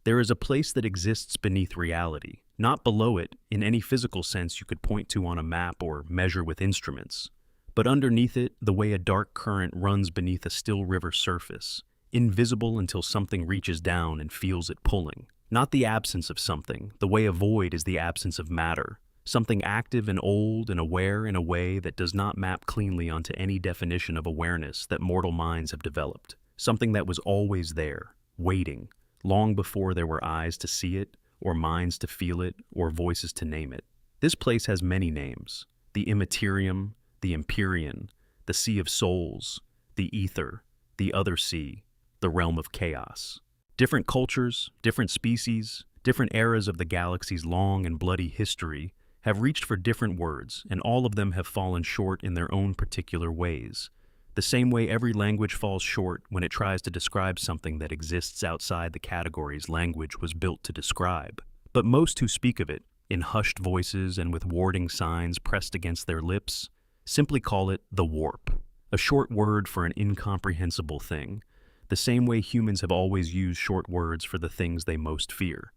There is a place that exists beneath reality, not below it in any physical sense you could point to on a map or measure with instruments, but underneath it the way a dark current runs beneath a still river surface, invisible until something reaches down and feels it pulling. Not the absence of something, the way a void is the absence of matter, something active and old and aware in a way that does not map cleanly onto any definition of awareness that mortal minds have developed, something that was always there, waiting, long before there were eyes to see it, or minds to feel it, or voices to name it. This place has many names: the Immaterium, the Empyrean, the Sea of Souls, the Ether, the Other Sea, the Realm of Chaos. Different cultures, different species, different eras of the galaxy's long and bloody history have reached for different words, and all of them have fallen short in their own particular ways. The same way every language falls short when it tries to describe something that exists outside the categories language was built to describe. But most who speak of it, in hushed voices and with warding signs pressed against their lips, simply call it the warp, a short word for an incomprehensible thing, the same way humans have always used short words for the things they most fear.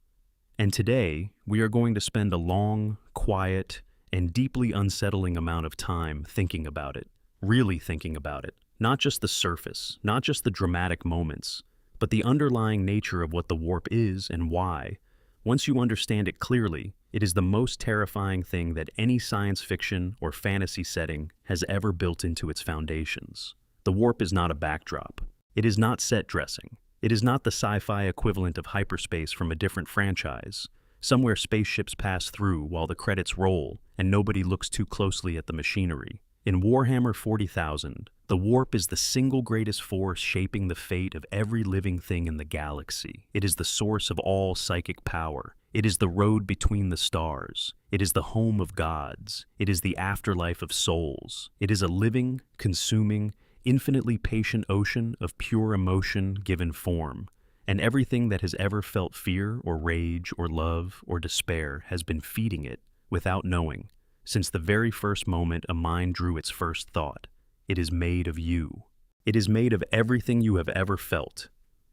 And today, we are going to spend a long, quiet, and deeply unsettling amount of time thinking about it. Really thinking about it, not just the surface, not just the dramatic moments, but the underlying nature of what the warp is and why. Once you understand it clearly, it is the most terrifying thing that any science fiction or fantasy setting has ever built into its foundations. The warp is not a backdrop. It is not set dressing. It is not the sci-fi equivalent of hyperspace from a different franchise, somewhere spaceships pass through while the credits roll and nobody looks too closely at the machinery. In Warhammer 40,000, the warp is the single greatest force shaping the fate of every living thing in the galaxy. It is the source of all psychic power. It is the road between the stars. It is the home of gods. It is the afterlife of souls. It is a living, consuming, infinitely patient ocean of pure emotion given form. And everything that has ever felt fear or rage or love or despair has been feeding it without knowing. Since the very first moment a mind drew its first thought, it is made of you. It is made of everything you have ever felt,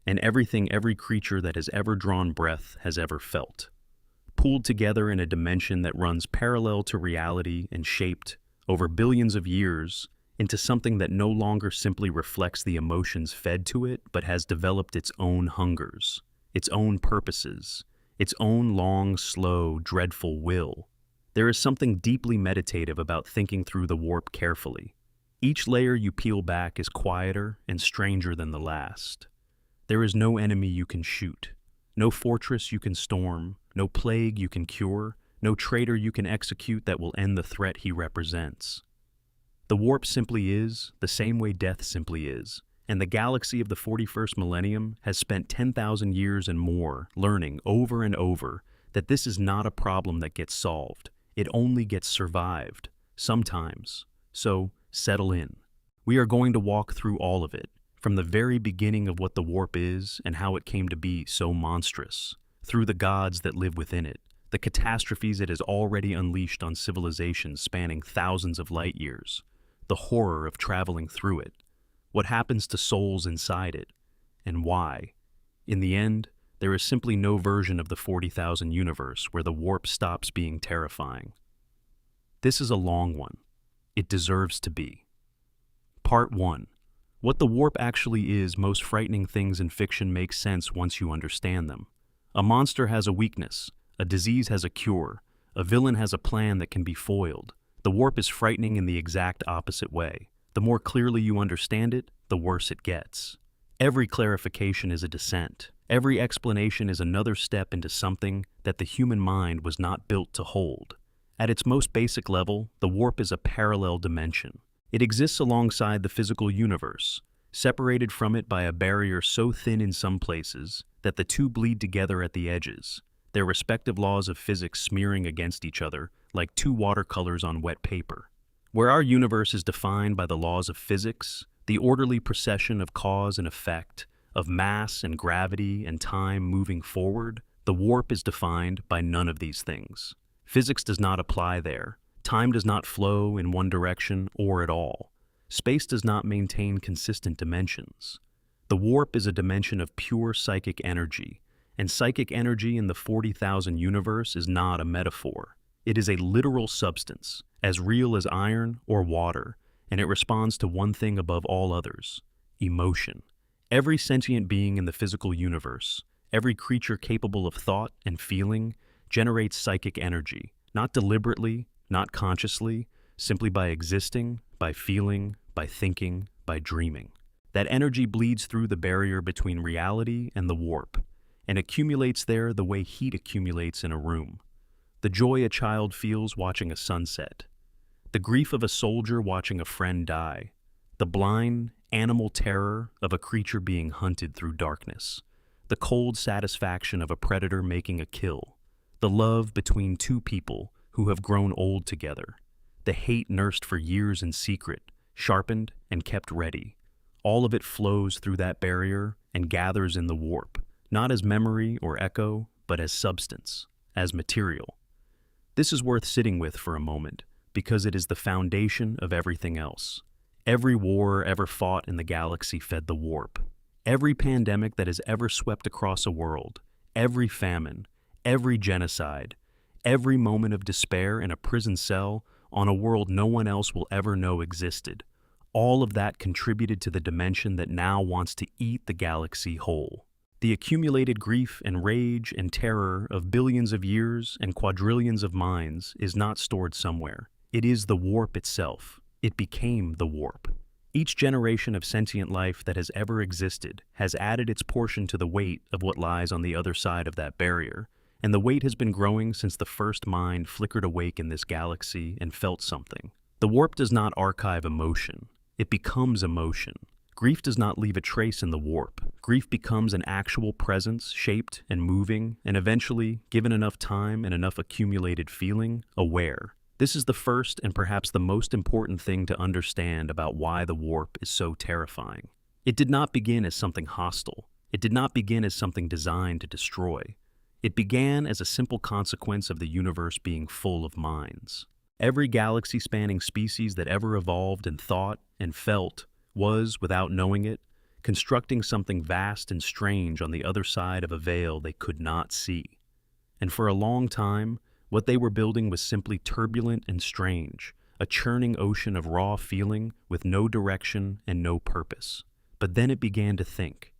and everything every creature that has ever drawn breath has ever felt, pooled together in a dimension that runs parallel to reality and shaped, over billions of years, into something that no longer simply reflects the emotions fed to it, but has developed its own hungers, its own purposes, its own long, slow, dreadful will. There is something deeply meditative about thinking through the warp carefully. Each layer you peel back is quieter and stranger than the last. There is no enemy you can shoot, no fortress you can storm, no plague you can cure, no traitor you can execute that will end the threat he represents. The warp simply is, the same way death simply is, and the galaxy of the 41st millennium has spent 10,000 years and more learning over and over that this is not a problem that gets solved. It only gets survived, sometimes. So, settle in. We are going to walk through all of it, from the very beginning of what the warp is and how it came to be so monstrous, through the gods that live within it, the catastrophes it has already unleashed on civilizations spanning thousands of light years, the horror of traveling through it, what happens to souls inside it, and why. In the end, there is simply no version of the 40,000 universe where the warp stops being terrifying. This is a long one. It deserves to be. Part 1. What the warp actually is. Most frightening things in fiction make sense once you understand them. A monster has a weakness, a disease has a cure, a villain has a plan that can be foiled. The warp is frightening in the exact opposite way. The more clearly you understand it, the worse it gets. Every clarification is a descent. Every explanation is another step into something that the human mind was not built to hold. At its most basic level, the warp is a parallel dimension. It exists alongside the physical universe, separated from it by a barrier so thin in some places that the two bleed together at the edges, their respective laws of physics smearing against each other like two watercolors on wet paper. Where our universe is defined by the laws of physics, the orderly procession of cause and effect, of mass and gravity and time moving forward, the warp is defined by none of these things. Physics does not apply there. Time does not flow in one direction or at all. Space does not maintain consistent dimensions. The warp is a dimension of pure psychic energy, And psychic energy in the 40,000 universe is not a metaphor. It is a literal substance, as real as iron or water, and it responds to one thing above all others: emotion. Every sentient being in the physical universe, every creature capable of thought and feeling, generates psychic energy, not deliberately, not consciously, simply by existing, by feeling, by thinking, by dreaming. That energy bleeds through the barrier between reality and the warp, and accumulates there the way heat accumulates in a room. The joy a child feels watching a sunset, the grief of a soldier watching a friend die, the blind, animal terror of a creature being hunted through darkness, the cold satisfaction of a predator making a kill, the love between two people who have grown old together, the hate nursed for years in secret, sharpened and kept ready. All of it flows through that barrier and gathers in the warp, not as memory or echo, but as substance, as material. This is worth sitting with for a moment, because it is the foundation of everything else. Every war ever fought in the galaxy fed the warp. Every pandemic that has ever swept across a world, every famine, every genocide, every moment of despair in a prison cell on a world no one else will ever know existed, all of that contributed to the dimension that now wants to eat the galaxy whole. The accumulated grief and rage and terror of billions of years and quadrillions of minds is not stored somewhere. It is the warp itself. It became the warp. Each generation of sentient life that has ever existed has added its portion to the weight of what lies on the other side of that barrier, and the weight has been growing since the first mind flickered awake in this galaxy and felt something. The warp does not archive emotion. It becomes emotion. Grief does not leave a trace in the warp. Grief becomes an actual presence, shaped and moving, and eventually, given enough time and enough accumulated feeling, aware. This is the first and perhaps the most important thing to understand about why the warp is so terrifying. It did not begin as something hostile. It did not begin as something designed to destroy. It began as a simple consequence of the universe being full of minds. Every galaxy-spanning species that ever evolved and thought and felt was, without knowing it, constructing something vast and strange on the other side of a veil they could not see. And for a long time, what they were building was simply turbulent and strange, a churning ocean of raw feeling with no direction and no purpose. But then it began to think.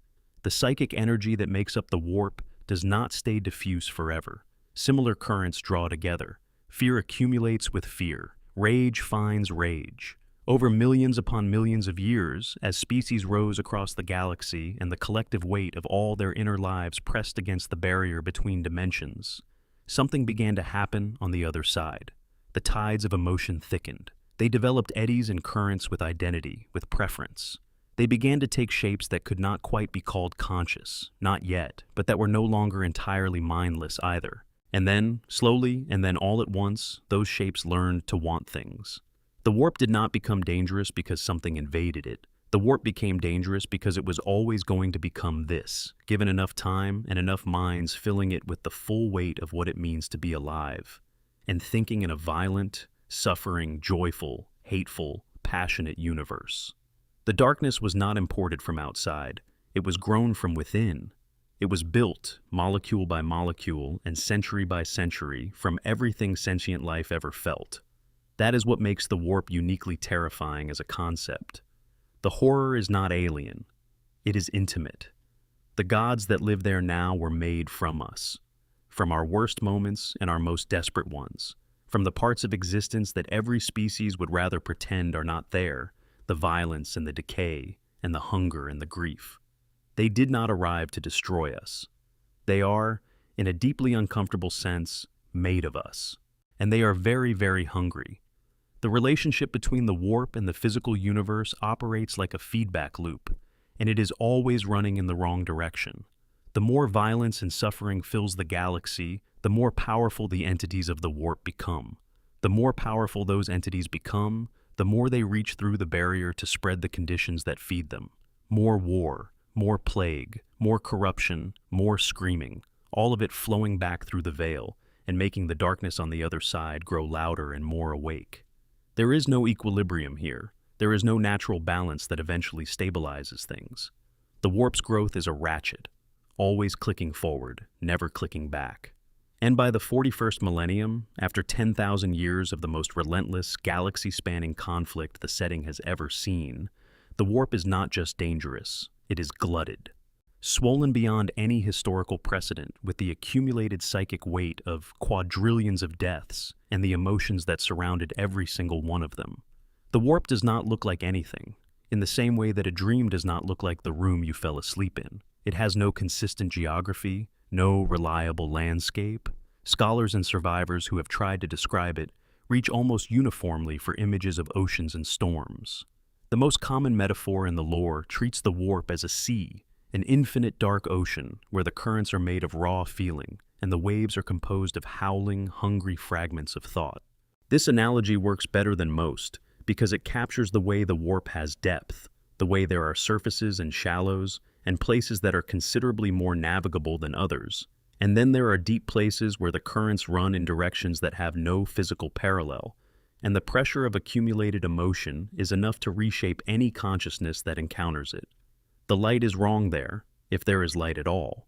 The psychic energy that makes up the warp does not stay diffuse forever. Similar currents draw together. Fear accumulates with fear. Rage finds rage. Over millions upon millions of years, as species rose across the galaxy and the collective weight of all their inner lives pressed against the barrier between dimensions, something began to happen on the other side. The tides of emotion thickened. They developed eddies and currents with identity, with preference. They began to take shapes that could not quite be called conscious, not yet, but that were no longer entirely mindless either. And then, slowly, and then all at once, those shapes learned to want things. The warp did not become dangerous because something invaded it. The warp became dangerous because it was always going to become this, given enough time and enough minds filling it with the full weight of what it means to be alive, and thinking in a violent, suffering, joyful, hateful, passionate universe. The darkness was not imported from outside. It was grown from within. It was built, molecule by molecule and century by century, from everything sentient life ever felt. That is what makes the warp uniquely terrifying as a concept. The horror is not alien. It is intimate. The gods that live there now were made from us, from our worst moments and our most desperate ones, from the parts of existence that every species would rather pretend are not there, the violence and the decay, and the hunger and the grief. They did not arrive to destroy us. They are, in a deeply uncomfortable sense, made of us. And they are very, very hungry. The relationship between the warp and the physical universe operates like a feedback loop, and it is always running in the wrong direction. The more violence and suffering fills the galaxy, the more powerful the entities of the warp become. The more powerful those entities become, the more they reach through the barrier to spread the conditions that feed them. More war, more plague, more corruption, more screaming, all of it flowing back through the veil and making the darkness on the other side grow louder and more awake. There is no equilibrium here. There is no natural balance that eventually stabilizes things. The warp's growth is a ratchet. always clicking forward, never clicking back. And by the 41st millennium, after 10,000 years of the most relentless, galaxy-spanning conflict the setting has ever seen, the warp is not just dangerous, it is glutted. Swollen beyond any historical precedent with the accumulated psychic weight of quadrillions of deaths and the emotions that surrounded every single one of them. The warp does not look like anything, in the same way that a dream does not look like the room you fell asleep in. It has no consistent geography, no reliable landscape. Scholars and survivors who have tried to describe it reach almost uniformly for images of oceans and storms. The most common metaphor in the lore treats the warp as a sea, an infinite dark ocean where the currents are made of raw feeling and the waves are composed of howling, hungry fragments of thought. This analogy works better than most because it captures the way the warp has depth, the way there are surfaces and shallows, and places that are considerably more navigable than others. And then there are deep places where the currents run in directions that have no physical parallel, and the pressure of accumulated emotion is enough to reshape any consciousness that encounters it. The light is wrong there, if there is light at all.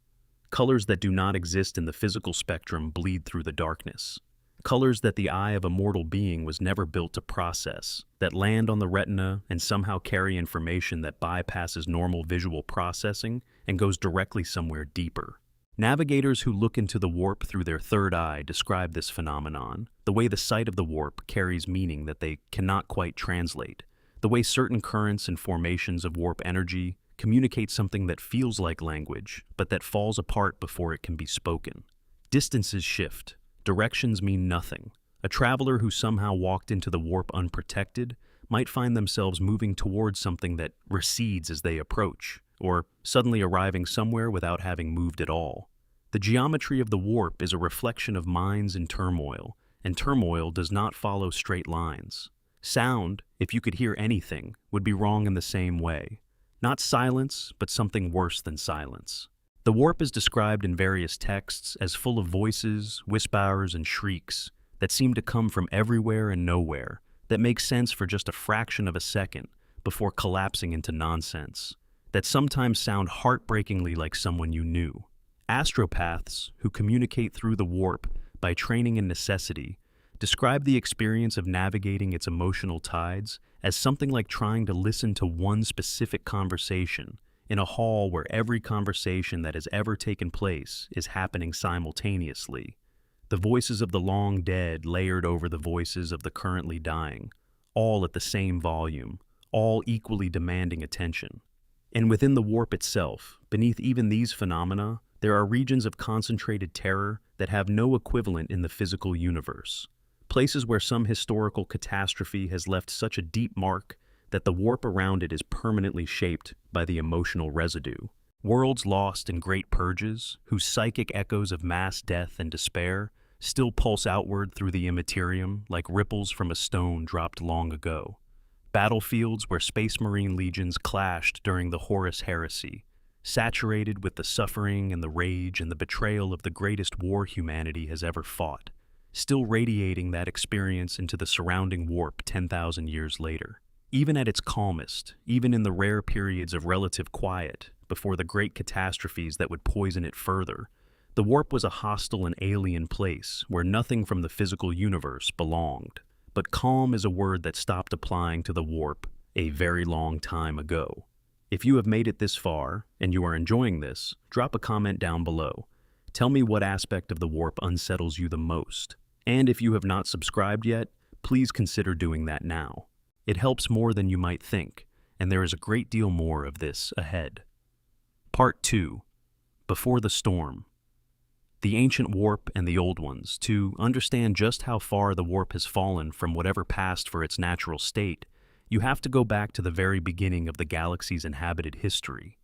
Colors that do not exist in the physical spectrum bleed through the darkness. Colors that the eye of a mortal being was never built to process, that land on the retina and somehow carry information that bypasses normal visual processing and goes directly somewhere deeper. Navigators who look into the warp through their third eye describe this phenomenon, the way the sight of the warp carries meaning that they cannot quite translate, the way certain currents and formations of warp energy communicate something that feels like language, but that falls apart before it can be spoken. Distances shift. Directions mean nothing. A traveler who somehow walked into the warp unprotected might find themselves moving towards something that recedes as they approach, or suddenly arriving somewhere without having moved at all. The geometry of the warp is a reflection of minds in turmoil, and turmoil does not follow straight lines. Sound, if you could hear anything, would be wrong in the same way. Not silence, but something worse than silence. The warp is described in various texts as full of voices, whispers, and shrieks that seem to come from everywhere and nowhere, that make sense for just a fraction of a second before collapsing into nonsense, that sometimes sound heartbreakingly like someone you knew. Astropaths, who communicate through the warp by training and necessity, describe the experience of navigating its emotional tides as something like trying to listen to one specific conversation in a hall where every conversation that has ever taken place is happening simultaneously. The voices of the long dead layered over the voices of the currently dying, all at the same volume, all equally demanding attention. And within the warp itself, beneath even these phenomena, there are regions of concentrated terror that have no equivalent in the physical universe. Places where some historical catastrophe has left such a deep mark that the warp around it is permanently shaped by the emotional residue. Worlds lost in great purges, whose psychic echoes of mass death and despair still pulse outward through the immaterium like ripples from a stone dropped long ago. Battlefields where space marine legions clashed during the Horus Heresy, saturated with the suffering and the rage and the betrayal of the greatest war humanity has ever fought, still radiating that experience into the surrounding warp 10,000 years later. Even at its calmest, even in the rare periods of relative quiet, before the great catastrophes that would poison it further, the warp was a hostile and alien place where nothing from the physical universe belonged. But calm is a word that stopped applying to the warp a very long time ago. If you have made it this far, and you are enjoying this, drop a comment down below. Tell me what aspect of the warp unsettles you the most. And if you have not subscribed yet, please consider doing that now. It helps more than you might think, and there is a great deal more of this ahead. Part 2. Before the Storm. The ancient warp and the old ones. To understand just how far the warp has fallen from whatever passed for its natural state, you have to go back to the very beginning of the galaxy's inhabited history.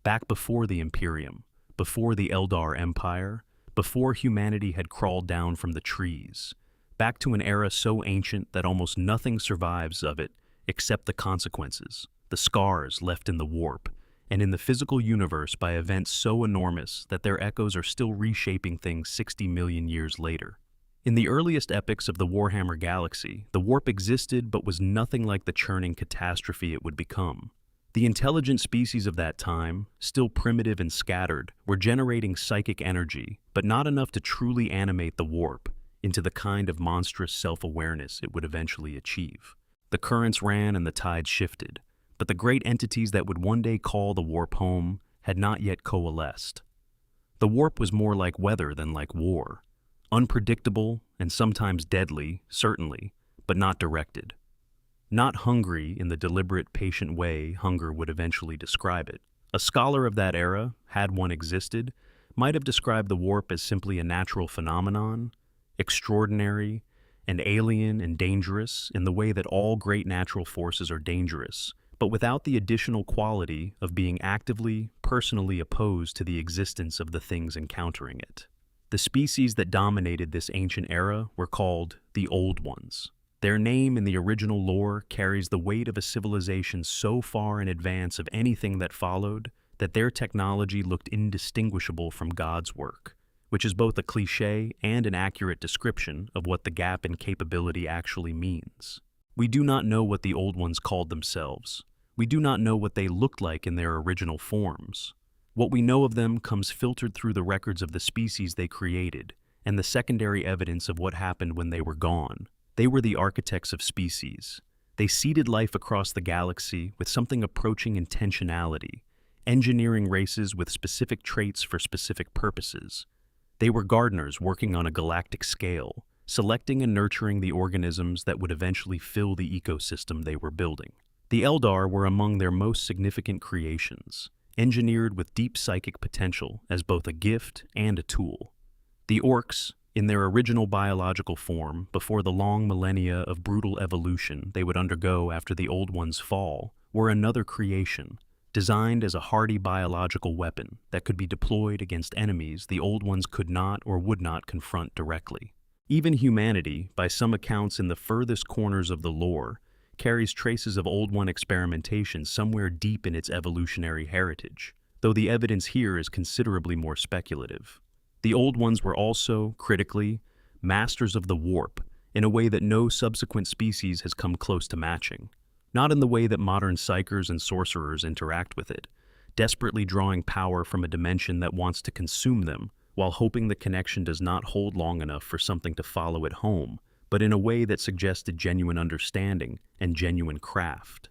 Back before the Imperium, before the Eldar Empire, before humanity had crawled down from the trees. Back to an era so ancient that almost nothing survives of it except the consequences, the scars left in the warp, and in the physical universe by events so enormous that their echoes are still reshaping things 60 million years later. In the earliest epics of the Warhammer galaxy, the warp existed but was nothing like the churning catastrophe it would become. The intelligent species of that time, still primitive and scattered, were generating psychic energy, but not enough to truly animate the warp into the kind of monstrous self-awareness it would eventually achieve. The currents ran and the tides shifted, but the great entities that would one day call the warp home had not yet coalesced. The warp was more like weather than like war, unpredictable and sometimes deadly, certainly, but not directed. Not hungry in the deliberate, patient way hunger would eventually describe it. A scholar of that era, had one existed, might have described the warp as simply a natural phenomenon, extraordinary and alien and dangerous in the way that all great natural forces are dangerous, but without the additional quality of being actively, personally opposed to the existence of the things encountering it. The species that dominated this ancient era were called the Old Ones. Their name in the original lore carries the weight of a civilization so far in advance of anything that followed that their technology looked indistinguishable from God's work, which is both a cliché and an accurate description of what the gap in capability actually means. We do not know what the Old Ones called themselves. We do not know what they looked like in their original forms. What we know of them comes filtered through the records of the species they created and the secondary evidence of what happened when they were gone. They were the architects of species. They seeded life across the galaxy with something approaching intentionality, engineering races with specific traits for specific purposes. They were gardeners working on a galactic scale, selecting and nurturing the organisms that would eventually fill the ecosystem they were building. The Eldar were among their most significant creations, engineered with deep psychic potential as both a gift and a tool. The Orcs, in their original biological form, before the long millennia of brutal evolution they would undergo after the Old Ones' fall, were another creation, designed as a hardy biological weapon that could be deployed against enemies the Old Ones could not or would not confront directly. Even humanity, by some accounts in the furthest corners of the lore, carries traces of Old One experimentation somewhere deep in its evolutionary heritage, though the evidence here is considerably more speculative. The Old Ones were also, critically, masters of the warp in a way that no subsequent species has come close to matching. Not in the way that modern psychers and sorcerers interact with it, desperately drawing power from a dimension that wants to consume them, while hoping the connection does not hold long enough for something to follow it home, but in a way that suggested genuine understanding and genuine craft.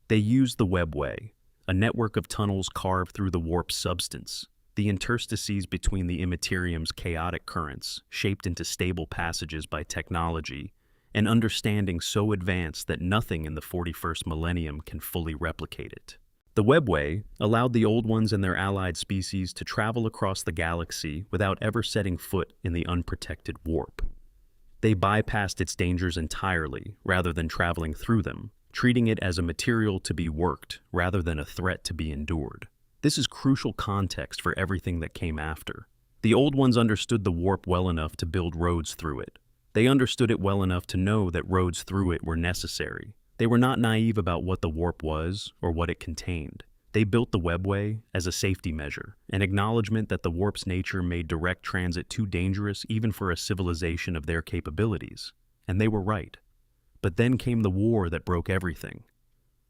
They used the webway, a network of tunnels carved through the warp's substance, the interstices between the immaterium's chaotic currents, shaped into stable passages by technology, an understanding so advanced that nothing in the 41st millennium can fully replicate it. The webway allowed the Old Ones and their allied species to travel across the galaxy without ever setting foot in the unprotected warp. They bypassed its dangers entirely rather than traveling through them, treating it as a material to be worked rather than a threat to be endured. This is crucial context for everything that came after. The Old Ones understood the warp well enough to build roads through it. They understood it well enough to know that roads through it were necessary. They were not naive about what the warp was or what it contained. They built the webway as a safety measure, an acknowledgement that the warp's nature made direct transit too dangerous even for a civilization of their capabilities. And they were right. But then came the war that broke everything.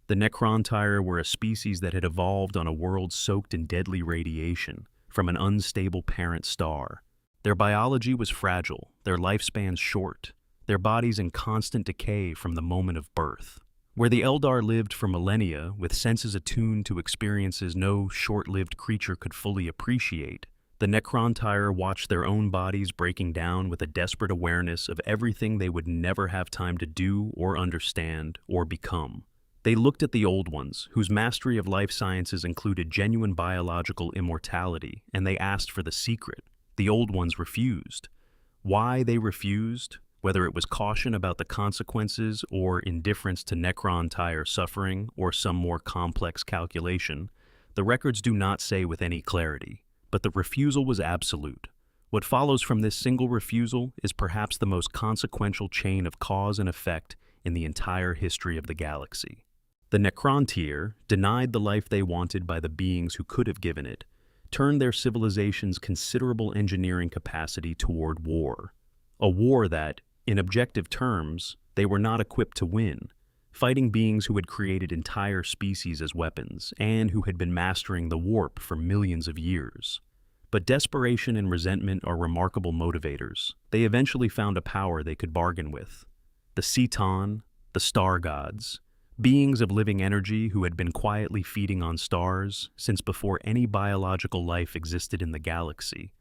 The Necrons were a species that had evolved on a world soaked in deadly radiation from an unstable parent star. Their biology was fragile, their lifespans short, their bodies in constant decay from the moment of birth. Where the Eldar lived for millennia with senses attuned to experiences no short-lived creature could fully appreciate, the Necrons watched their own bodies breaking down with a desperate awareness of everything they would never have time to do or understand or become. They looked at the Old Ones, whose mastery of life sciences included genuine biological immortality, and they asked for the secret. The Old Ones refused. Why they refused, whether it was caution about the consequences or indifference to Necron suffering or some more complex calculation, the records do not say with any clarity, but the refusal was absolute. What follows from this single refusal is perhaps the most consequential chain of cause and effect in the entire history of the galaxy. The Necrontyr, denied the life they wanted by the beings who could have given it, turned their civilization's considerable engineering capacity toward war. A war that, in objective terms, they were not equipped to win, fighting beings who had created entire species as weapons and who had been mastering the warp for millions of years. But desperation and resentment are remarkable motivators. They eventually found a power they could bargain with. The chitin, the star gods, beings of living energy who had been quietly feeding on stars since before any biological life existed in the galaxy,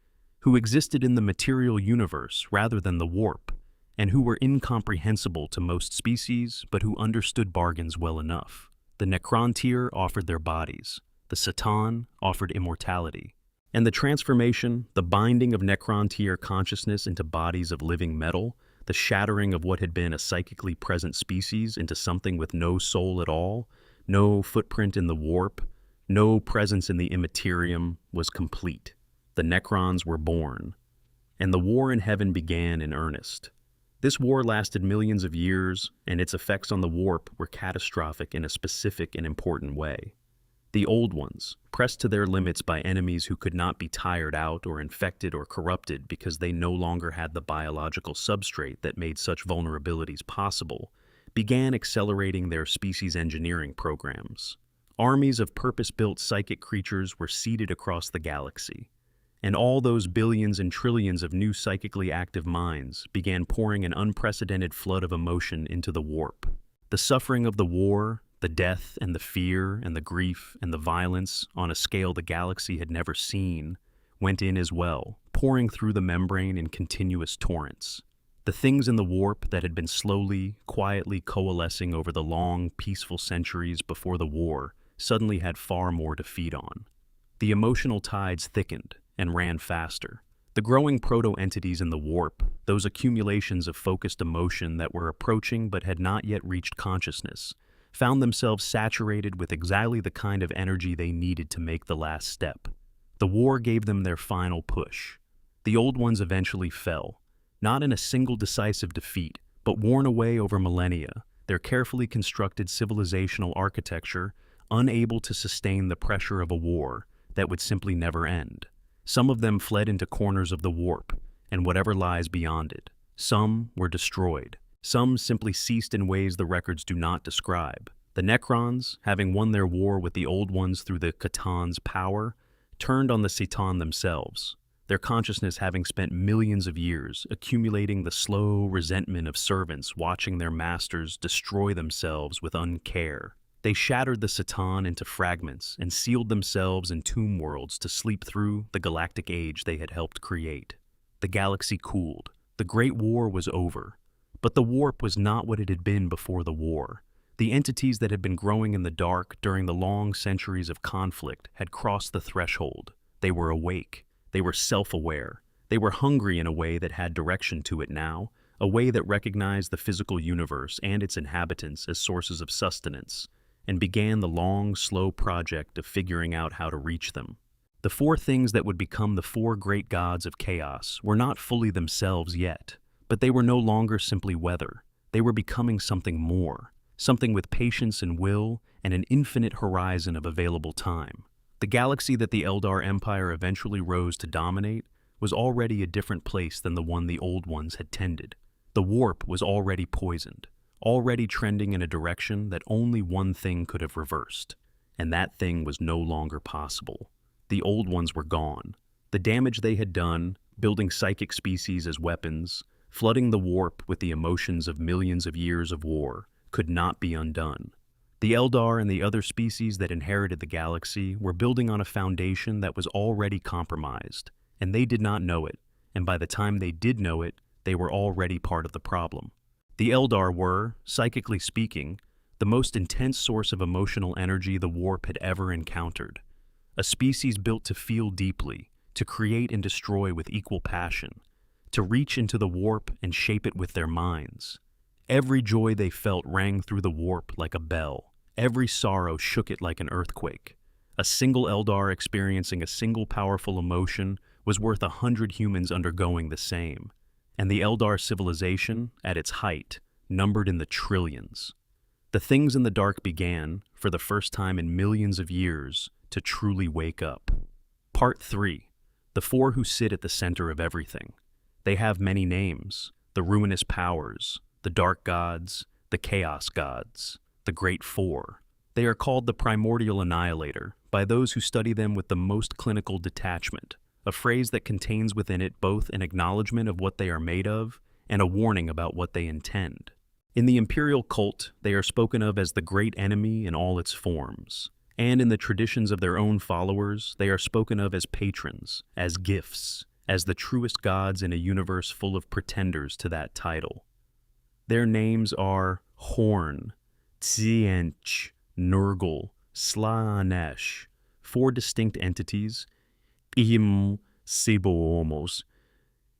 who existed in the material universe rather than the warp, and who were incomprehensible to most species but who understood bargains well enough. The Necron offered their bodies, the chitin offered immortality, and the transformation, the binding of Necron consciousness into bodies of living metal, the shattering of what had been a psychically present species into something with no soul at all, no footprint in the warp, no presence in the immaterium, was complete. The Necrons were born, and the war in heaven began in earnest. This war lasted millions of years, and its effects on the warp were catastrophic in a specific and important way. The Old Ones, pressed to their limits by enemies who could not be tired out or infected or corrupted because they no longer had the biological substrate that made such vulnerabilities possible, began accelerating their species engineering programs. Armies of purpose-built psychic creatures were seeded across the galaxy, and all those billions and trillions of new psychically active minds began pouring an unprecedented flood of emotion into the warp. The suffering of the war, the death and the fear and the grief and the violence on a scale the galaxy had never seen went in as well, pouring through the membrane in continuous torrents. The things in the warp that had been slowly, quietly coalescing over the long, peaceful centuries before the war suddenly had far more to feed on. The emotional tides thickened and ran faster. The growing proto-entities in the warp, those accumulations of focused emotion that were approaching but had not yet reached consciousness, found themselves saturated with exactly the kind of energy they needed to make the last step. The war gave them their final push. The Old Ones eventually fell, not in a single decisive defeat, but worn away over millennia, their carefully constructed civilizational architecture unable to sustain the pressure of a war that would simply never end. Some of them fled into corners of the warp and whatever lies beyond it. Some were destroyed. Some simply ceased in ways the records do not describe. The Necrons, having won their war with the Old Ones through the chitin's power, turned on the chitin themselves, their consciousness having spent millions of years accumulating the slow resentment of servants watching their masters destroy themselves with uncare. They shattered the chitin into fragments and sealed themselves in tomb worlds to sleep through the galactic age they had helped create. The galaxy cooled. The Great War was over. But the warp was not what it had been before the war. The entities that had been growing in the dark during the long centuries of conflict had crossed the threshold. They were awake. They were self-aware. They were hungry in a way that had direction to it now, a way that recognized the physical universe and its inhabitants as sources of sustenance, and began the long, slow project of figuring out how to reach them. The four things that would become the four great gods of chaos were not fully themselves yet. But they were no longer simply weather. They were becoming something more, something with patience and will and an infinite horizon of available time. The galaxy that the Eldar Empire eventually rose to dominate was already a different place than the one the Old Ones had tended. The warp was already poisoned, already trending in a direction that only one thing could have reversed, and that thing was no longer possible. The Old Ones were gone. The damage they had done, building psychic species as weapons, flooding the warp with the emotions of millions of years of war, could not be undone. The Eldar and the other species that inherited the galaxy were building on a foundation that was already compromised, and they did not know it, and by the time they did know it, they were already part of the problem. The Eldar were, psychically speaking, the most intense source of emotional energy the warp had ever encountered. A species built to feel deeply, to create and destroy with equal passion, to reach into the warp and shape it with their minds. Every joy they felt rang through the warp like a bell. Every sorrow shook it like an earthquake. A single Eldar experiencing a single powerful emotion was worth 100 humans undergoing the same. And the Eldar civilization, at its height, numbered in the trillions. The things in the dark began, for the first time in millions of years, to truly wake up. Part 3. The four who sit at the center of everything. They have many names: the ruinous powers, the dark gods, the Chaos Gods, the Great Four. They are called the Primordial Annihilator by those who study them with the most clinical detachment, a phrase that contains within it both an acknowledgement of what they are made of and a warning about what they intend. In the imperial cult, they are spoken of as the great enemy in all its forms, and in the traditions of their own followers, they are spoken of as patrons, as gifts, as the truest gods in a universe full of pretenders to that title. Their names are Horn, Tzientch, Nurgle, Slaanesh, four distinct entities, Siboomos,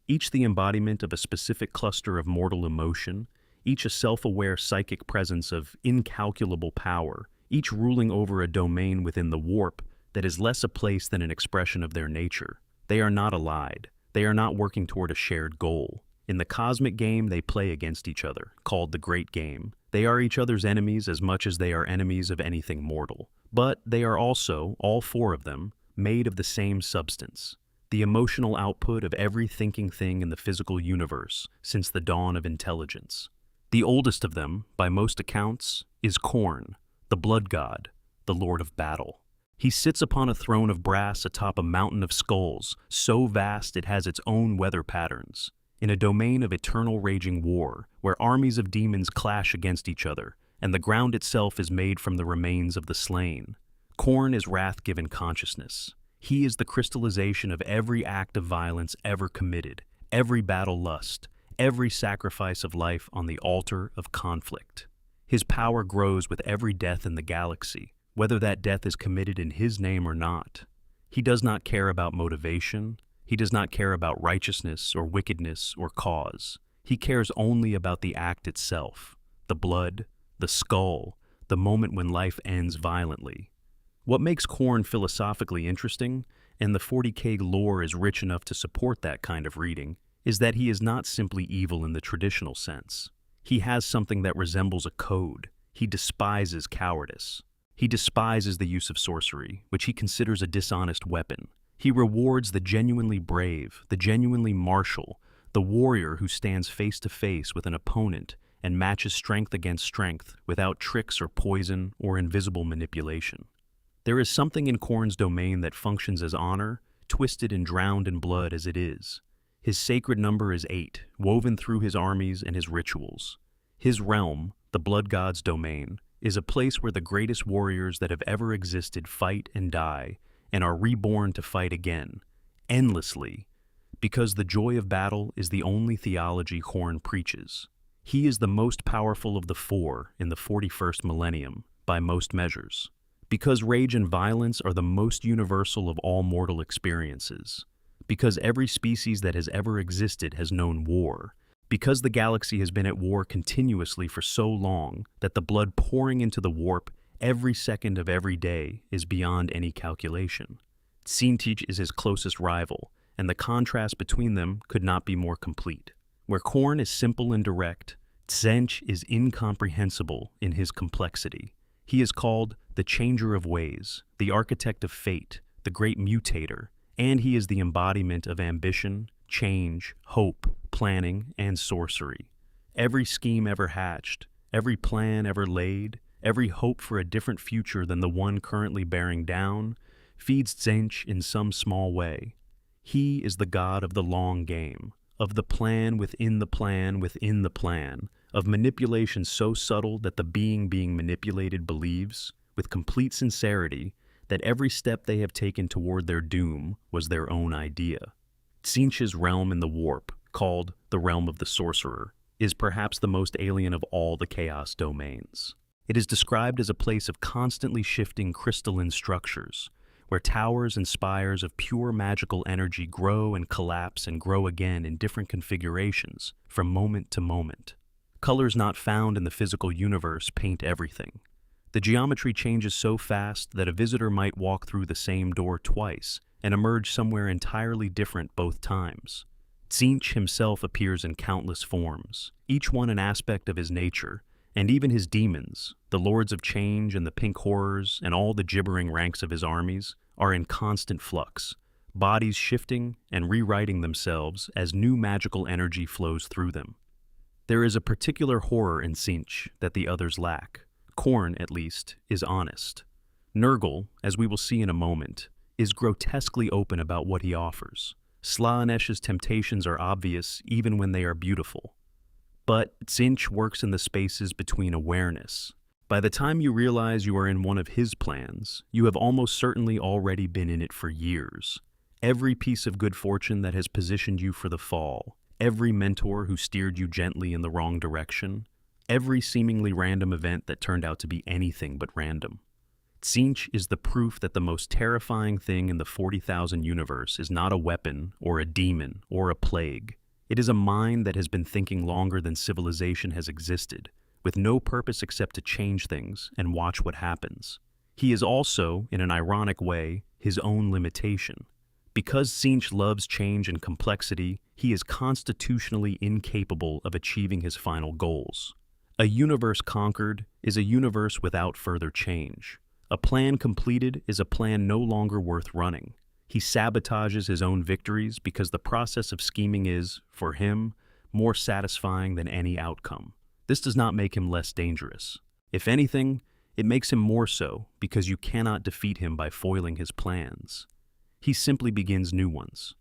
each the embodiment of a specific cluster of mortal emotion, each a self-aware psychic presence of incalculable power, each ruling over a domain within the warp that is less a place than an expression of their nature. They are not allied. They are not working toward a shared goal. In the cosmic game, they play against each other, called the Great Game. They are each other's enemies as much as they are enemies of anything mortal. But they are also, all four of them, made of the same substance, the emotional output of every thinking thing in the physical universe since the dawn of intelligence. The oldest of them, by most accounts, is Khorne, the blood god, the lord of battle. He sits upon a throne of brass atop a mountain of skulls, so vast it has its own weather patterns, in a domain of eternal raging war, where armies of demons clash against each other, and the ground itself is made from the remains of the slain. Khorne is wrath-given consciousness. He is the crystallization of every act of violence ever committed, every battle lust, every sacrifice of life on the altar of conflict. His power grows with every death in the galaxy, whether that death is committed in his name or not. He does not care about motivation. He does not care about righteousness or wickedness or cause. He cares only about the act itself, the blood, the skull, the moment when life ends violently. What makes Khorne philosophically interesting, and the 40K lore is rich enough to support that kind of reading, is that he is not simply evil in the traditional sense. He has something that resembles a code. He despises cowardice. He despises the use of sorcery, which he considers a dishonest weapon. He rewards the genuinely brave, the genuinely martial, the warrior who stands face to face with an opponent and matches strength against strength without tricks or poison or invisible manipulation. There is something in Khorne's domain that functions as honor, twisted and drowned in blood as it is. His sacred number is 8, woven through his armies and his rituals. His realm, the blood god's domain, is a place where the greatest warriors that have ever existed fight and die, and are reborn to fight again, endlessly, because the joy of battle is the only theology Khorne preaches. He is the most powerful of the four in the 41st millennium, by most measures, because rage and violence are the most universal of all mortal experiences, because every species that has ever existed has known war, because the galaxy has been at war continuously for so long that the blood pouring into the warp every second of every day is beyond any calculation. Tzientch is his closest rival, and the contrast between them could not be more complete. Where Khorne is simple and direct, Tzientch is incomprehensible in his complexity. He is called the Changer of Ways, the Architect of Fate, the Great Mutator, and he is the embodiment of ambition, change, hope, planning, and sorcery. Every scheme ever hatched, every plan ever laid, every hope for a different future than the one currently bearing down, feeds Tzientch in some small way. He is the god of the long game, of the plan within the plan within the plan, of manipulation so subtle that the being manipulated believes, with complete sincerity, that every step they have taken toward their doom was their own idea. Tzientch's realm in the warp, called the realm of the sorcerer, is perhaps the most alien of all the chaos domains. It is described as a place of constantly shifting crystalline structures, where towers and spires of pure magical energy grow and collapse and grow again in different configurations from moment to moment. Colors not found in the physical universe paint everything. The geometry changes so fast that a visitor might walk through the same door twice and emerge somewhere entirely different both times. Tzientch himself appears in countless forms, each one an aspect of his nature, and even his demons, the Lords of Change and the Pink Horrors and all the gibbering ranks of his armies, are in constant flux, bodies shifting and rewriting themselves as new magical energy flows through them. There is a particular horror in Tzeentch that the others lack. Khorne, at least, is honest. Nurgle, as we will see in a moment, is grotesquely open about what he offers. Slaaneash's temptations are obvious even when they are beautiful. But Tzeentch works in the spaces between awareness. By the time you realize you are in one of his plans, you have almost certainly already been in it for years. Every piece of good fortune that has positioned you for the fall, every mentor who steered you gently in the wrong direction, every seemingly random event that turned out to be anything but random. Tzeentch is the proof that the most terrifying thing in the 40,000 universe is not a weapon or a demon or a plague. It is a mind that has been thinking longer than civilization has existed, with no purpose except to change things and watch what happens. He is also, in an ironic way, his own limitation. Because Tzeentch loves change and complexity, he is constitutionally incapable of achieving his final goals. A universe conquered is a universe without further change. A plan completed is a plan no longer worth running. He sabotages his own victories because the process of scheming is, for him, more satisfying than any outcome. This does not make him less dangerous. If anything, it makes him more so because you cannot defeat him by foiling his plans. He simply begins new ones.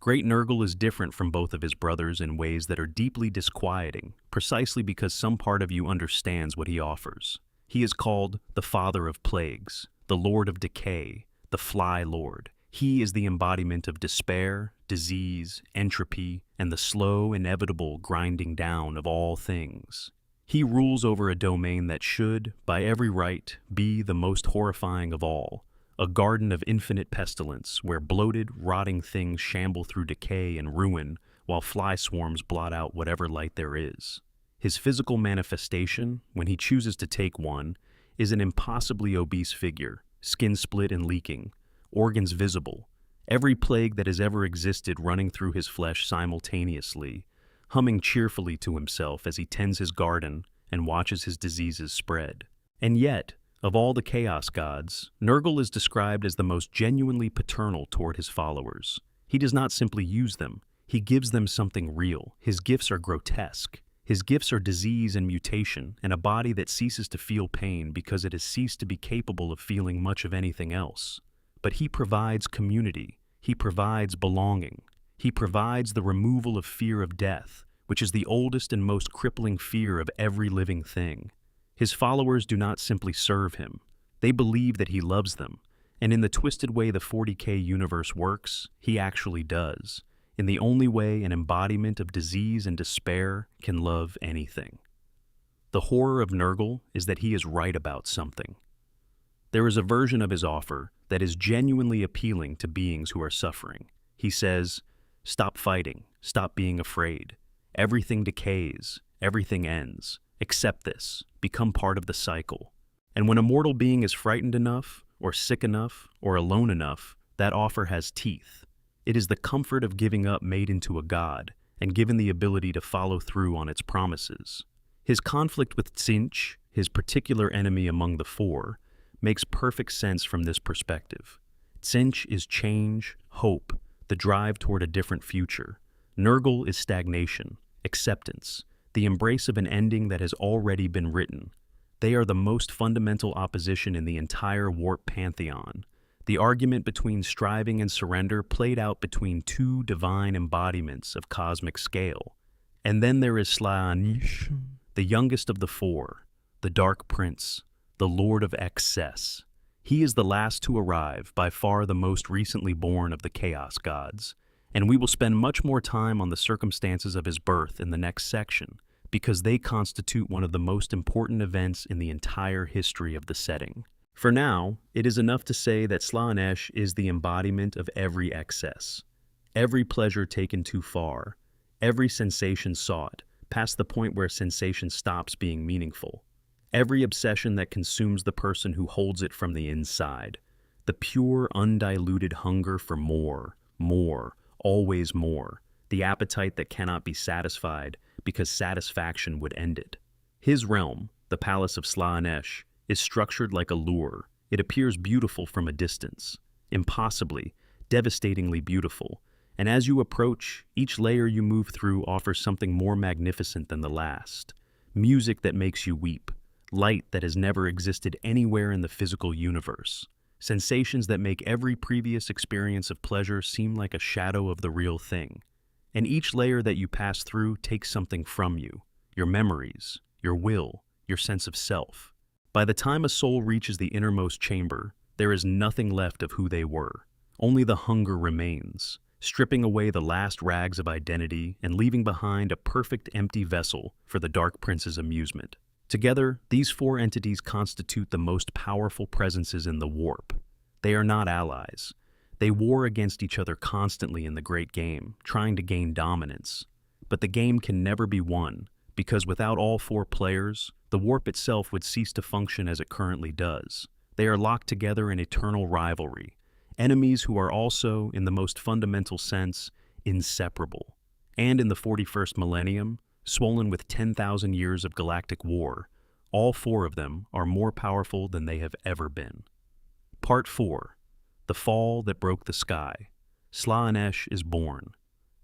Great Nurgle is different from both of his brothers in ways that are deeply disquieting, precisely because some part of you understands what he offers. He is called the Father of Plagues, the Lord of Decay, the Fly Lord. He is the embodiment of despair, disease, entropy, and the slow, inevitable grinding down of all things. He rules over a domain that should, by every right, be the most horrifying of all, a garden of infinite pestilence where bloated, rotting things shamble through decay and ruin while fly swarms blot out whatever light there is. His physical manifestation, when he chooses to take one, is an impossibly obese figure, skin split and leaking, organs visible, every plague that has ever existed running through his flesh simultaneously, humming cheerfully to himself as he tends his garden and watches his diseases spread. And yet, of all the Chaos Gods, Nurgle is described as the most genuinely paternal toward his followers. He does not simply use them, he gives them something real. His gifts are grotesque. His gifts are disease and mutation, and a body that ceases to feel pain because it has ceased to be capable of feeling much of anything else. But he provides community. He provides belonging. He provides the removal of fear of death, which is the oldest and most crippling fear of every living thing. His followers do not simply serve him. They believe that he loves them, and in the twisted way the 40K universe works, he actually does. In the only way an embodiment of disease and despair can love anything. The horror of Nurgle is that he is right about something. There is a version of his offer that is genuinely appealing to beings who are suffering. He says, "Stop fighting, stop being afraid. Everything decays, everything ends. Accept this, become part of the cycle." And when a mortal being is frightened enough, or sick enough, or alone enough, that offer has teeth. It is the comfort of giving up made into a god, and given the ability to follow through on its promises. His conflict with Tzeentch, his particular enemy among the four, makes perfect sense from this perspective. Tzeentch is change, hope, the drive toward a different future. Nurgle is stagnation, acceptance, the embrace of an ending that has already been written. They are the most fundamental opposition in the entire warp pantheon. The argument between striving and surrender played out between two divine embodiments of cosmic scale. And then there is Slaaneash, the youngest of the four, the Dark Prince, the Lord of Excess. He is the last to arrive, by far the most recently born of the Chaos Gods, and we will spend much more time on the circumstances of his birth in the next section, because they constitute one of the most important events in the entire history of the setting. For now, it is enough to say that Slaaneash is the embodiment of every excess, every pleasure taken too far, every sensation sought, past the point where sensation stops being meaningful, every obsession that consumes the person who holds it from the inside, the pure, undiluted hunger for more, always more, the appetite that cannot be satisfied because satisfaction would end it. His realm, the Palace of Slaaneash, is structured like a lure. It appears beautiful from a distance, impossibly, devastatingly beautiful, And as you approach, each layer you move through offers something more magnificent than the last. Music that makes you weep, light that has never existed anywhere in the physical universe, sensations that make every previous experience of pleasure seem like a shadow of the real thing. And each layer that you pass through takes something from you, your memories, your will, your sense of self. By the time a soul reaches the innermost chamber, there is nothing left of who they were. Only the hunger remains, stripping away the last rags of identity and leaving behind a perfect empty vessel for the Dark Prince's amusement. Together, these four entities constitute the most powerful presences in the warp. They are not allies. They war against each other constantly in the great game, trying to gain dominance. But the game can never be won, because without all four players, the warp itself would cease to function as it currently does. They are locked together in eternal rivalry, enemies who are also, in the most fundamental sense, inseparable. And in the 41st millennium, swollen with 10,000 years of galactic war, all four of them are more powerful than they have ever been. Part 4. The Fall That Broke the Sky. Slaanesh is born.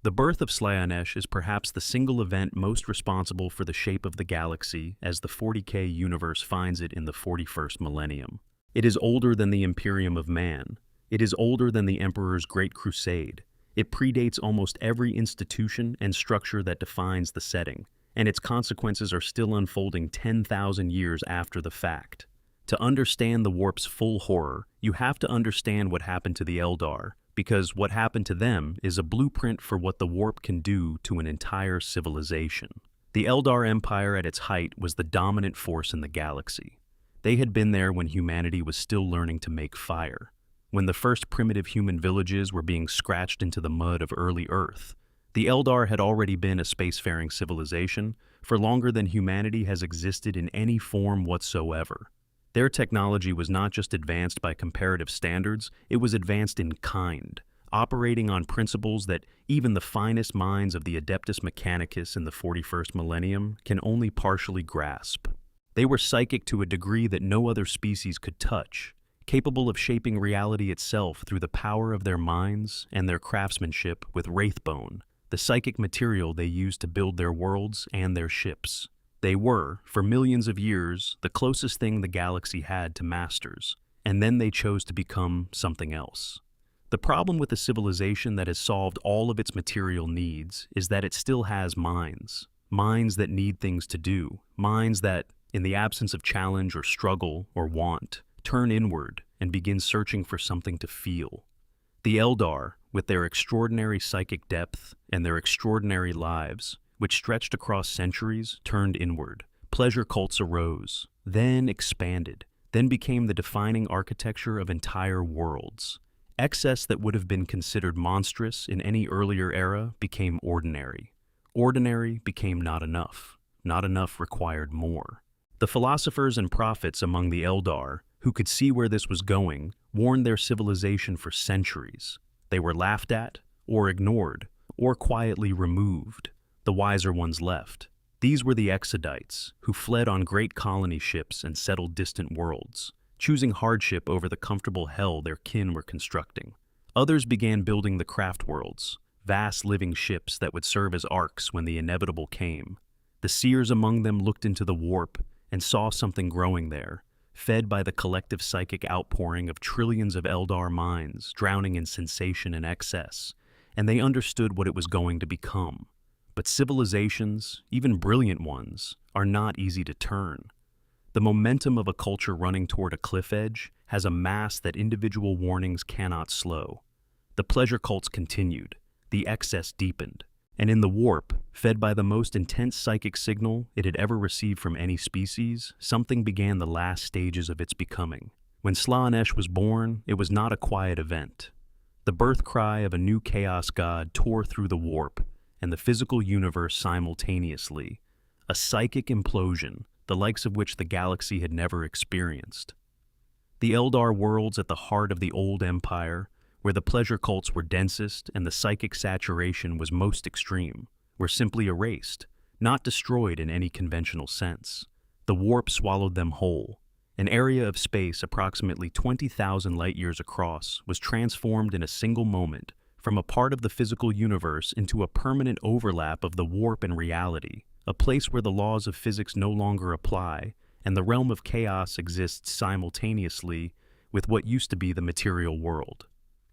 The birth of Slaanesh is perhaps the single event most responsible for the shape of the galaxy as the 40K universe finds it in the 41st millennium. It is older than the Imperium of Man. It is older than the Emperor's Great Crusade. It predates almost every institution and structure that defines the setting, and its consequences are still unfolding 10,000 years after the fact. To understand the warp's full horror, you have to understand what happened to the Eldar, because what happened to them is a blueprint for what the warp can do to an entire civilization. The Eldar Empire at its height was the dominant force in the galaxy. They had been there when humanity was still learning to make fire, when the first primitive human villages were being scratched into the mud of early Earth. The Eldar had already been a spacefaring civilization for longer than humanity has existed in any form whatsoever. Their technology was not just advanced by comparative standards, it was advanced in kind, operating on principles that even the finest minds of the Adeptus Mechanicus in the 41st millennium can only partially grasp. They were psychic to a degree that no other species could touch, capable of shaping reality itself through the power of their minds and their craftsmanship with wraithbone, the psychic material they used to build their worlds and their ships. They were, for millions of years, the closest thing the galaxy had to masters, and then they chose to become something else. The problem with a civilization that has solved all of its material needs is that it still has minds. Minds that need things to do. Minds that, in the absence of challenge or struggle or want, turn inward and begin searching for something to feel. The Eldar, with their extraordinary psychic depth and their extraordinary lives, which stretched across centuries, turned inward. Pleasure cults arose, then expanded, then became the defining architecture of entire worlds. Excess that would have been considered monstrous in any earlier era became ordinary. Ordinary became not enough. Not enough required more. The philosophers and prophets among the Eldar, who could see where this was going, warned their civilization for centuries. They were laughed at, or ignored, or quietly removed. The wiser ones left. These were the Exodites, who fled on great colony ships and settled distant worlds, choosing hardship over the comfortable hell their kin were constructing. Others began building the craft worlds, vast living ships that would serve as arks when the inevitable came. The seers among them looked into the warp and saw something growing there, fed by the collective psychic outpouring of trillions of Eldar minds drowning in sensation and excess, and they understood what it was going to become. But civilizations, even brilliant ones, are not easy to turn. The momentum of a culture running toward a cliff edge has a mass that individual warnings cannot slow. The pleasure cults continued, the excess deepened, and in the warp, fed by the most intense psychic signal it had ever received from any species, something began the last stages of its becoming. When Slaanesh was born, it was not a quiet event. The birth cry of a new chaos god tore through the warp and the physical universe simultaneously, a psychic implosion, the likes of which the galaxy had never experienced. The Eldar worlds at the heart of the old empire, where the pleasure cults were densest and the psychic saturation was most extreme, were simply erased, not destroyed in any conventional sense. The warp swallowed them whole. An area of space approximately 20,000 light-years across was transformed in a single moment from a part of the physical universe into a permanent overlap of the warp and reality, a place where the laws of physics no longer apply, and the realm of chaos exists simultaneously with what used to be the material world.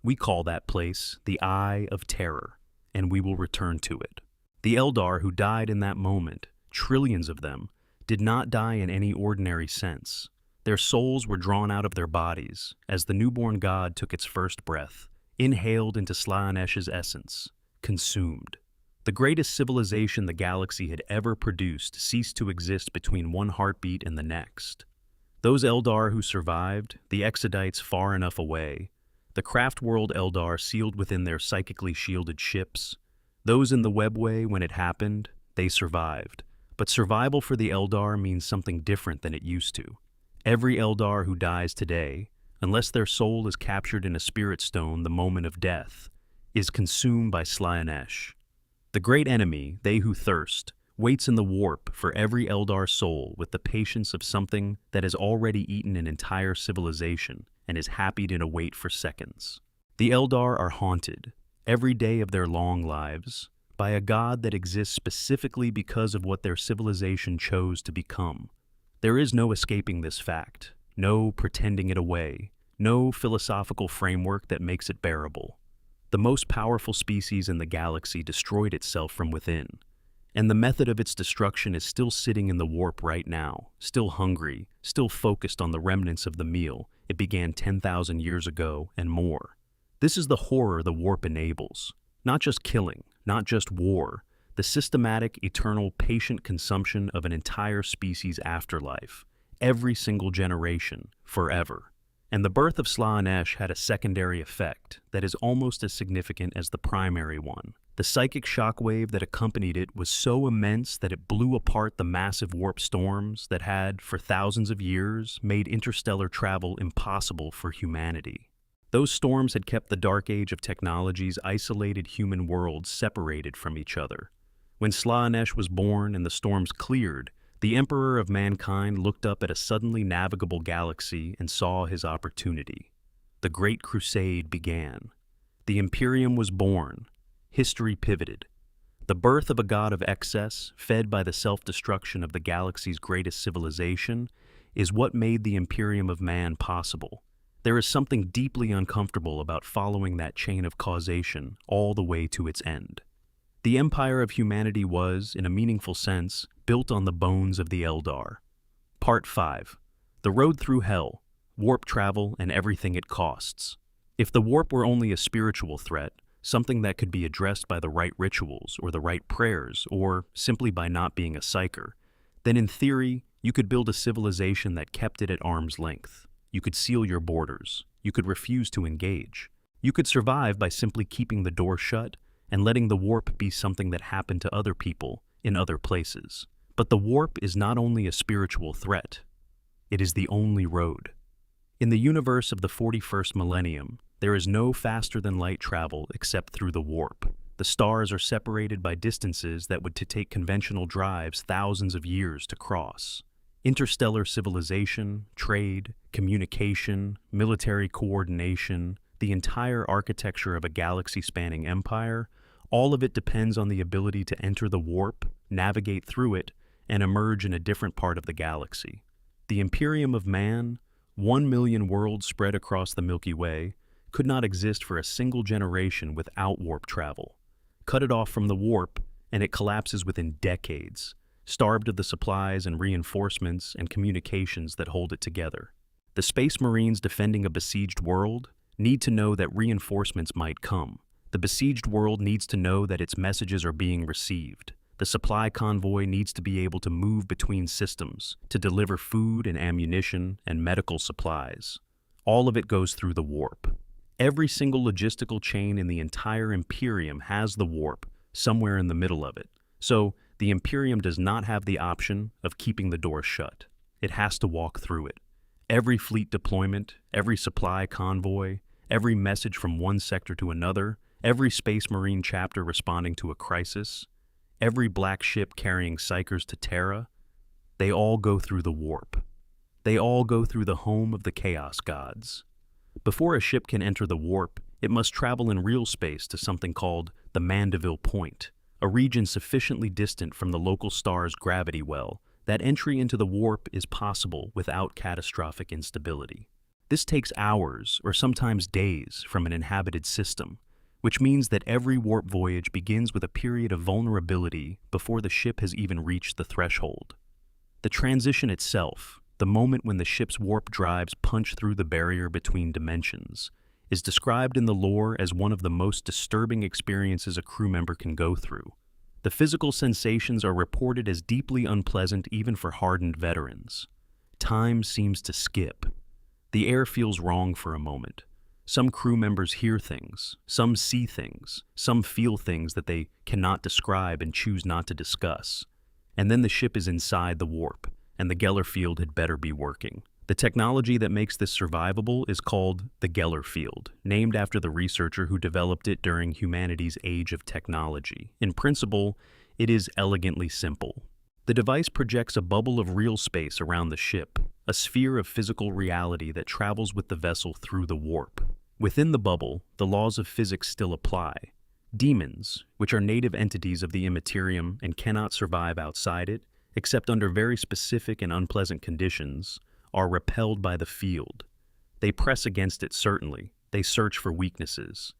We call that place the Eye of Terror, and we will return to it. The Eldar who died in that moment, trillions of them, did not die in any ordinary sense. Their souls were drawn out of their bodies as the newborn god took its first breath, inhaled into Slaanesh's essence, consumed. The greatest civilization the galaxy had ever produced ceased to exist between one heartbeat and the next. Those Eldar who survived, the Exodites far enough away, the Craftworld Eldar sealed within their psychically shielded ships, those in the webway when it happened, they survived. But survival for the Eldar means something different than it used to. Every Eldar who dies today, unless their soul is captured in a spirit stone the moment of death, is consumed by Slaanesh. The great enemy, they who thirst, waits in the warp for every Eldar soul with the patience of something that has already eaten an entire civilization and is happy to wait for seconds. The Eldar are haunted, every day of their long lives, by a god that exists specifically because of what their civilization chose to become. There is no escaping this fact, no pretending it away, no philosophical framework that makes it bearable. The most powerful species in the galaxy destroyed itself from within, and the method of its destruction is still sitting in the warp right now, still hungry, still focused on the remnants of the meal it began 10,000 years ago and more. This is the horror the warp enables. Not just killing, not just war, the systematic, eternal, patient consumption of an entire species' afterlife, every single generation, forever. And the birth of Slaanesh had a secondary effect that is almost as significant as the primary one. The psychic shockwave that accompanied it was so immense that it blew apart the massive warp storms that had, for thousands of years, made interstellar travel impossible for humanity. Those storms had kept the dark age of technology's isolated human worlds separated from each other. When Slaanesh was born and the storms cleared, the Emperor of Mankind looked up at a suddenly navigable galaxy and saw his opportunity. The Great Crusade began. The Imperium was born. History pivoted. The birth of a god of excess, fed by the self-destruction of the galaxy's greatest civilization, is what made the Imperium of Man possible. There is something deeply uncomfortable about following that chain of causation all the way to its end. The empire of humanity was, in a meaningful sense, built on the bones of the Eldar. Part 5. The Road Through Hell, Warp Travel and Everything It Costs. If the warp were only a spiritual threat, something that could be addressed by the right rituals or the right prayers or simply by not being a psyker, then in theory, you could build a civilization that kept it at arm's length. You could seal your borders. You could refuse to engage. You could survive by simply keeping the door shut and letting the warp be something that happened to other people in other places. But the warp is not only a spiritual threat. It is the only road. In the universe of the 41st millennium, there is no faster-than-light travel except through the warp. The stars are separated by distances that would take conventional drives thousands of years to cross. Interstellar civilization, trade, communication, military coordination, the entire architecture of a galaxy-spanning empire, all of it depends on the ability to enter the warp, navigate through it, and emerge in a different part of the galaxy. The Imperium of Man, 1 million worlds spread across the Milky Way, could not exist for a single generation without warp travel. Cut it off from the warp, and it collapses within decades, starved of the supplies and reinforcements and communications that hold it together. The Space Marines defending a besieged world need to know that reinforcements might come. The besieged world needs to know that its messages are being received. The supply convoy needs to be able to move between systems to deliver food and ammunition and medical supplies. All of it goes through the warp. Every single logistical chain in the entire Imperium has the warp somewhere in the middle of it. So, the Imperium does not have the option of keeping the door shut. It has to walk through it. Every fleet deployment, every supply convoy, every message from one sector to another, every Space Marine chapter responding to a crisis, every black ship carrying psychers to Terra, they all go through the warp. They all go through the home of the Chaos Gods. Before a ship can enter the warp, it must travel in real space to something called the Mandeville Point, a region sufficiently distant from the local star's gravity well that entry into the warp is possible without catastrophic instability. This takes hours or sometimes days from an inhabited system, which means that every warp voyage begins with a period of vulnerability before the ship has even reached the threshold. The transition itself, the moment when the ship's warp drives punch through the barrier between dimensions, is described in the lore as one of the most disturbing experiences a crew member can go through. The physical sensations are reported as deeply unpleasant even for hardened veterans. Time seems to skip. The air feels wrong for a moment. Some crew members hear things, some see things, some feel things that they cannot describe and choose not to discuss. And then the ship is inside the warp, and the Geller field had better be working. The technology that makes this survivable is called the Geller field, named after the researcher who developed it during humanity's age of technology. In principle, it is elegantly simple. The device projects a bubble of real space around the ship, a sphere of physical reality that travels with the vessel through the warp. Within the bubble, the laws of physics still apply. Demons, which are native entities of the immaterium and cannot survive outside it, except under very specific and unpleasant conditions, are repelled by the field. They press against it certainly, they search for weaknesses.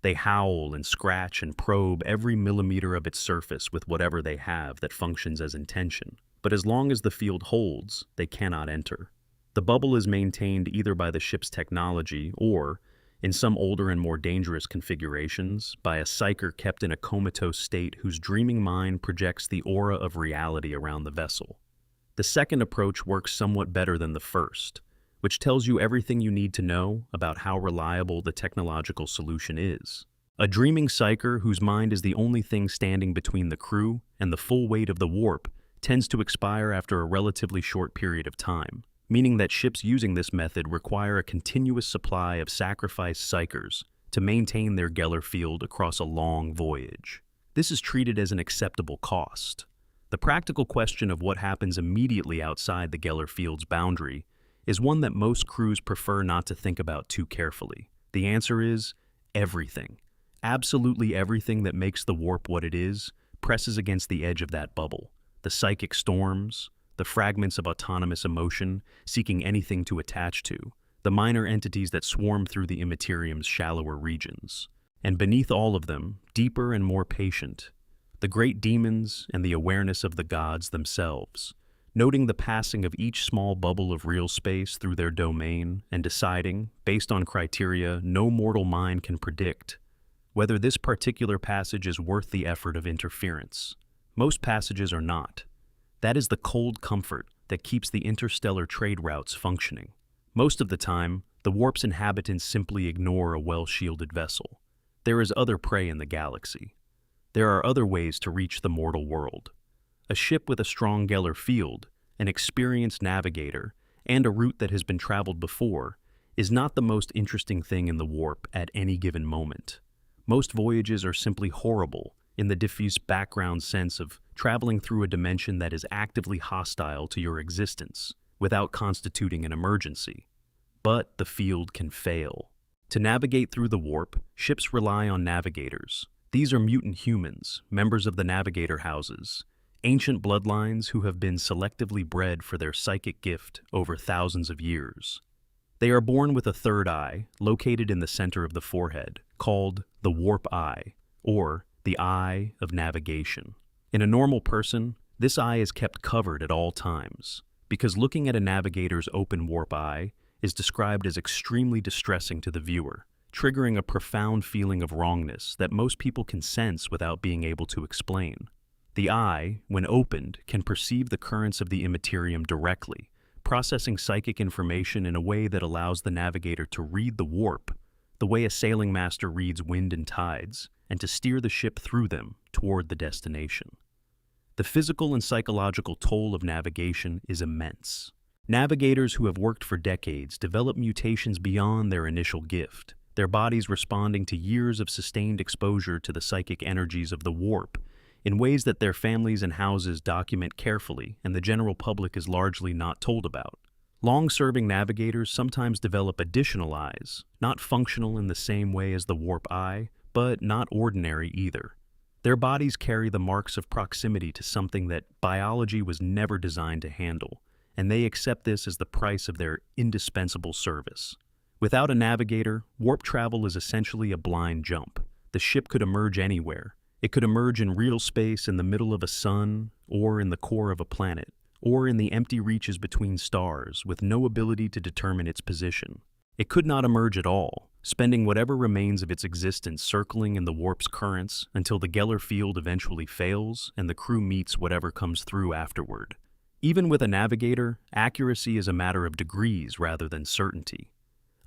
They howl and scratch and probe every millimeter of its surface with whatever they have that functions as intention. But as long as the field holds, they cannot enter. The bubble is maintained either by the ship's technology or, in some older and more dangerous configurations, by a psyker kept in a comatose state whose dreaming mind projects the aura of reality around the vessel. The second approach works somewhat better than the first, which tells you everything you need to know about how reliable the technological solution is. A dreaming psyker whose mind is the only thing standing between the crew and the full weight of the warp tends to expire after a relatively short period of time, meaning that ships using this method require a continuous supply of sacrificed psykers to maintain their Geller field across a long voyage. This is treated as an acceptable cost. The practical question of what happens immediately outside the Geller field's boundary is one that most crews prefer not to think about too carefully. The answer is everything. Absolutely everything that makes the warp what it is presses against the edge of that bubble. The psychic storms, the fragments of autonomous emotion seeking anything to attach to, the minor entities that swarm through the immaterium's shallower regions. And beneath all of them, deeper and more patient, the great demons and the awareness of the gods themselves, noting the passing of each small bubble of real space through their domain and deciding, based on criteria no mortal mind can predict, whether this particular passage is worth the effort of interference. Most passages are not. That is the cold comfort that keeps the interstellar trade routes functioning. Most of the time, the warp's inhabitants simply ignore a well-shielded vessel. There is other prey in the galaxy. There are other ways to reach the mortal world. A ship with a strong Geller field, an experienced navigator, and a route that has been traveled before is not the most interesting thing in the warp at any given moment. Most voyages are simply horrible in the diffuse background sense of traveling through a dimension that is actively hostile to your existence without constituting an emergency. But the field can fail. To navigate through the warp, ships rely on navigators. These are mutant humans, members of the navigator houses, ancient bloodlines who have been selectively bred for their psychic gift over thousands of years. They are born with a third eye, located in the center of the forehead, called the warp eye, or the eye of navigation. In a normal person, this eye is kept covered at all times, because looking at a navigator's open warp eye is described as extremely distressing to the viewer, triggering a profound feeling of wrongness that most people can sense without being able to explain. The eye, when opened, can perceive the currents of the immaterium directly, processing psychic information in a way that allows the navigator to read the warp, the way a sailing master reads wind and tides, and to steer the ship through them toward the destination. The physical and psychological toll of navigation is immense. Navigators who have worked for decades develop mutations beyond their initial gift, their bodies responding to years of sustained exposure to the psychic energies of the warp in ways that their families and houses document carefully and the general public is largely not told about. Long-serving navigators sometimes develop additional eyes, not functional in the same way as the warp eye, but not ordinary either. Their bodies carry the marks of proximity to something that biology was never designed to handle, and they accept this as the price of their indispensable service. Without a navigator, warp travel is essentially a blind jump. The ship could emerge anywhere. It could emerge in real space in the middle of a sun, or in the core of a planet, or in the empty reaches between stars, with no ability to determine its position. It could not emerge at all, spending whatever remains of its existence circling in the warp's currents until the Geller field eventually fails and the crew meets whatever comes through afterward. Even with a navigator, accuracy is a matter of degrees rather than certainty.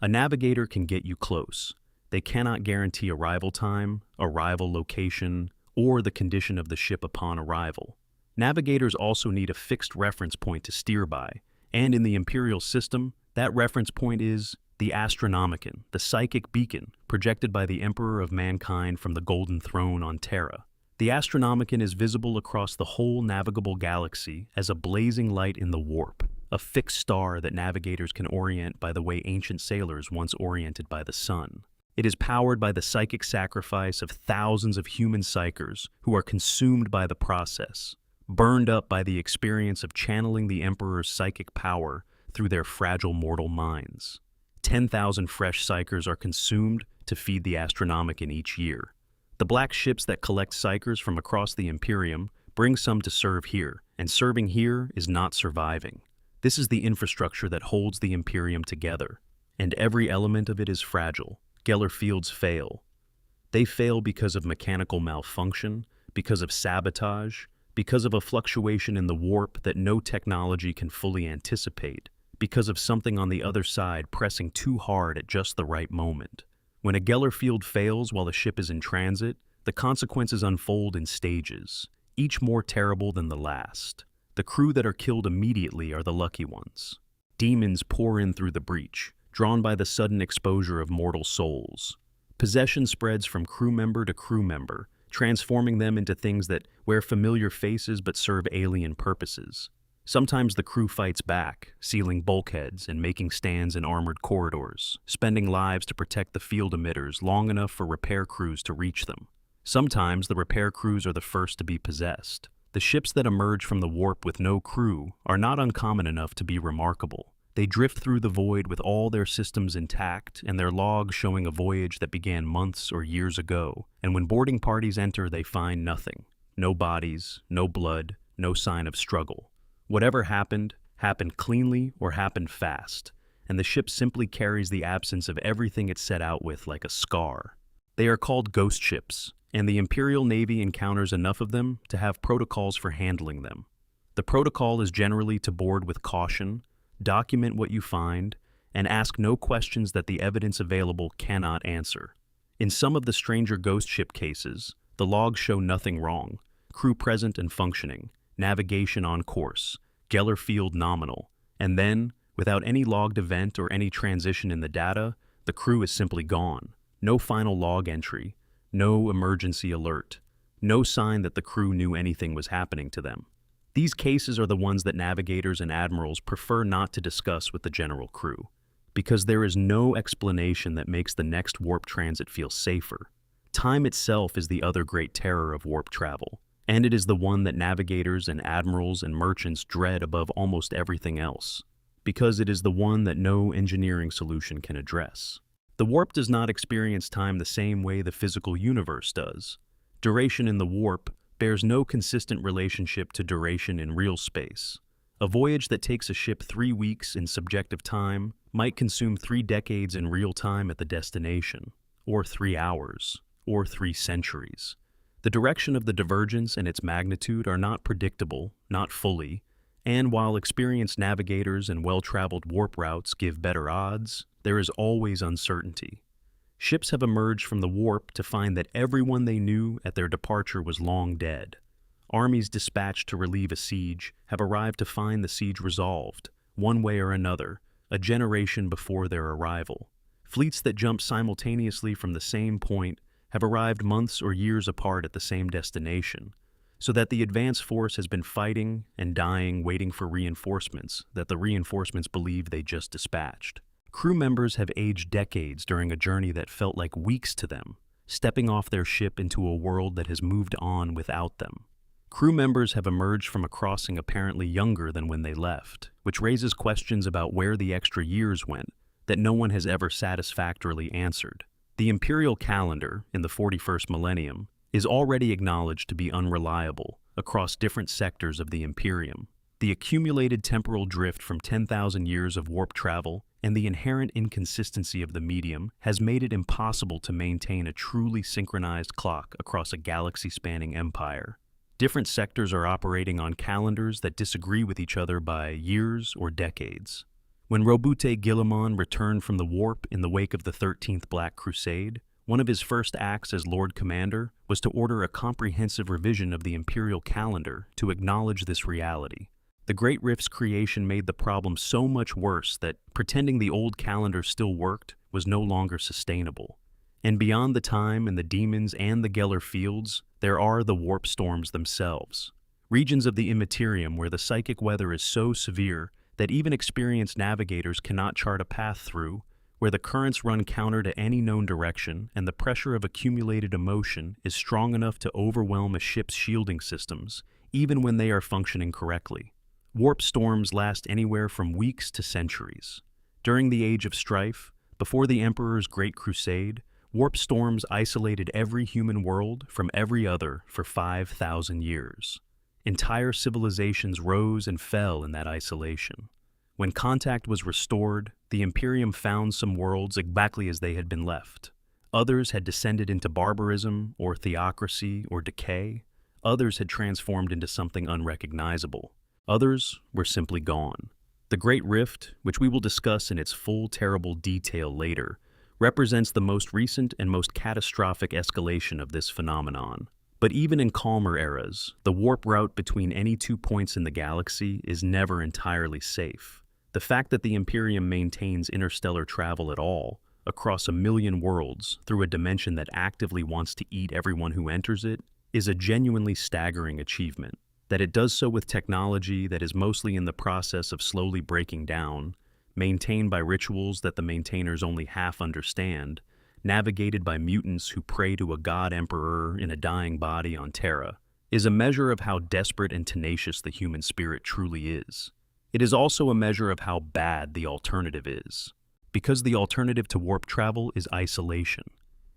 A navigator can get you close. They cannot guarantee arrival time, arrival location, or the condition of the ship upon arrival. Navigators also need a fixed reference point to steer by, and in the Imperial system, that reference point is the Astronomicon, the psychic beacon projected by the Emperor of Mankind from the Golden Throne on Terra. The Astronomicon is visible across the whole navigable galaxy as a blazing light in the warp, a fixed star that navigators can orient by the way ancient sailors once oriented by the sun. It is powered by the psychic sacrifice of thousands of human psychers who are consumed by the process, burned up by the experience of channeling the Emperor's psychic power through their fragile mortal minds. 10,000 fresh psychers are consumed to feed the Astronomicon each year. The black ships that collect psychers from across the Imperium bring some to serve here, and serving here is not surviving. This is the infrastructure that holds the Imperium together, and every element of it is fragile. Geller fields fail. They fail because of mechanical malfunction, because of sabotage, because of a fluctuation in the warp that no technology can fully anticipate, because of something on the other side pressing too hard at just the right moment. When a Geller field fails while a ship is in transit, the consequences unfold in stages, each more terrible than the last. The crew that are killed immediately are the lucky ones. Demons pour in through the breach, drawn by the sudden exposure of mortal souls. Possession spreads from crew member to crew member, transforming them into things that wear familiar faces but serve alien purposes. Sometimes the crew fights back, sealing bulkheads and making stands in armored corridors, spending lives to protect the field emitters long enough for repair crews to reach them. Sometimes the repair crews are the first to be possessed. The ships that emerge from the warp with no crew are not uncommon enough to be remarkable. They drift through the void with all their systems intact and their logs showing a voyage that began months or years ago, and when boarding parties enter they find nothing. No bodies, no blood, no sign of struggle. Whatever happened, happened cleanly or happened fast, and the ship simply carries the absence of everything it set out with like a scar. They are called ghost ships, and the Imperial Navy encounters enough of them to have protocols for handling them. The protocol is generally to board with caution, document what you find, and ask no questions that the evidence available cannot answer. In some of the stranger ghost ship cases, the logs show nothing wrong, crew present and functioning, navigation on course, Geller field nominal, and then, without any logged event or any transition in the data, the crew is simply gone. No final log entry, no emergency alert, no sign that the crew knew anything was happening to them. These cases are the ones that navigators and admirals prefer not to discuss with the general crew, because there is no explanation that makes the next warp transit feel safer. Time itself is the other great terror of warp travel, and it is the one that navigators and admirals and merchants dread above almost everything else, because it is the one that no engineering solution can address. The warp does not experience time the same way the physical universe does. Duration in the warp bears no consistent relationship to duration in real space. A voyage that takes a ship 3 weeks in subjective time might consume 3 decades in real time at the destination, or 3 hours, or 3 centuries. The direction of the divergence and its magnitude are not predictable, not fully, and while experienced navigators and well-traveled warp routes give better odds, there is always uncertainty. Ships have emerged from the warp to find that everyone they knew at their departure was long dead. Armies dispatched to relieve a siege have arrived to find the siege resolved, one way or another, a generation before their arrival. Fleets that jump simultaneously from the same point have arrived months or years apart at the same destination. so that the advance force has been fighting and dying waiting for reinforcements that the reinforcements believe they just dispatched. Crew members have aged decades during a journey that felt like weeks to them, stepping off their ship into a world that has moved on without them. Crew members have emerged from a crossing apparently younger than when they left, which raises questions about where the extra years went that no one has ever satisfactorily answered. The imperial calendar, in the 41st millennium, is already acknowledged to be unreliable across different sectors of the Imperium. The accumulated temporal drift from 10,000 years of warp travel and the inherent inconsistency of the medium has made it impossible to maintain a truly synchronized clock across a galaxy-spanning empire. Different sectors are operating on calendars that disagree with each other by years or decades. When Robute Guilliman returned from the warp in the wake of the 13th Black Crusade, one of his first acts as Lord Commander was to order a comprehensive revision of the imperial calendar to acknowledge this reality. The Great Rift's creation made the problem so much worse that pretending the old calendar still worked was no longer sustainable. And beyond the time and the demons and the Geller fields, there are the warp storms themselves. Regions of the immaterium where the psychic weather is so severe that even experienced navigators cannot chart a path through, where the currents run counter to any known direction and the pressure of accumulated emotion is strong enough to overwhelm a ship's shielding systems, even when they are functioning correctly. Warp storms last anywhere from weeks to centuries. During the Age of Strife, before the Emperor's Great Crusade, warp storms isolated every human world from every other for 5,000 years. Entire civilizations rose and fell in that isolation. When contact was restored, the Imperium found some worlds exactly as they had been left. Others had descended into barbarism or theocracy or decay. Others had transformed into something unrecognizable. Others were simply gone. The Great Rift, which we will discuss in its full terrible detail later, represents the most recent and most catastrophic escalation of this phenomenon. But even in calmer eras, the warp route between any 2 points in the galaxy is never entirely safe. The fact that the Imperium maintains interstellar travel at all, across 1 million worlds, through a dimension that actively wants to eat everyone who enters it, is a genuinely staggering achievement. That it does so with technology that is mostly in the process of slowly breaking down, maintained by rituals that the maintainers only half understand, navigated by mutants who pray to a god emperor in a dying body on Terra, is a measure of how desperate and tenacious the human spirit truly is. It is also a measure of how bad the alternative is, because the alternative to warp travel is isolation.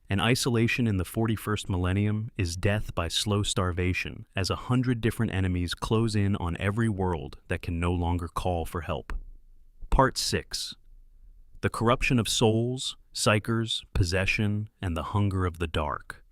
And isolation in the 41st millennium is death by slow starvation as 100 different enemies close in on every world that can no longer call for help. Part 6. The corruption of souls, psychers, possession, and the hunger of the dark.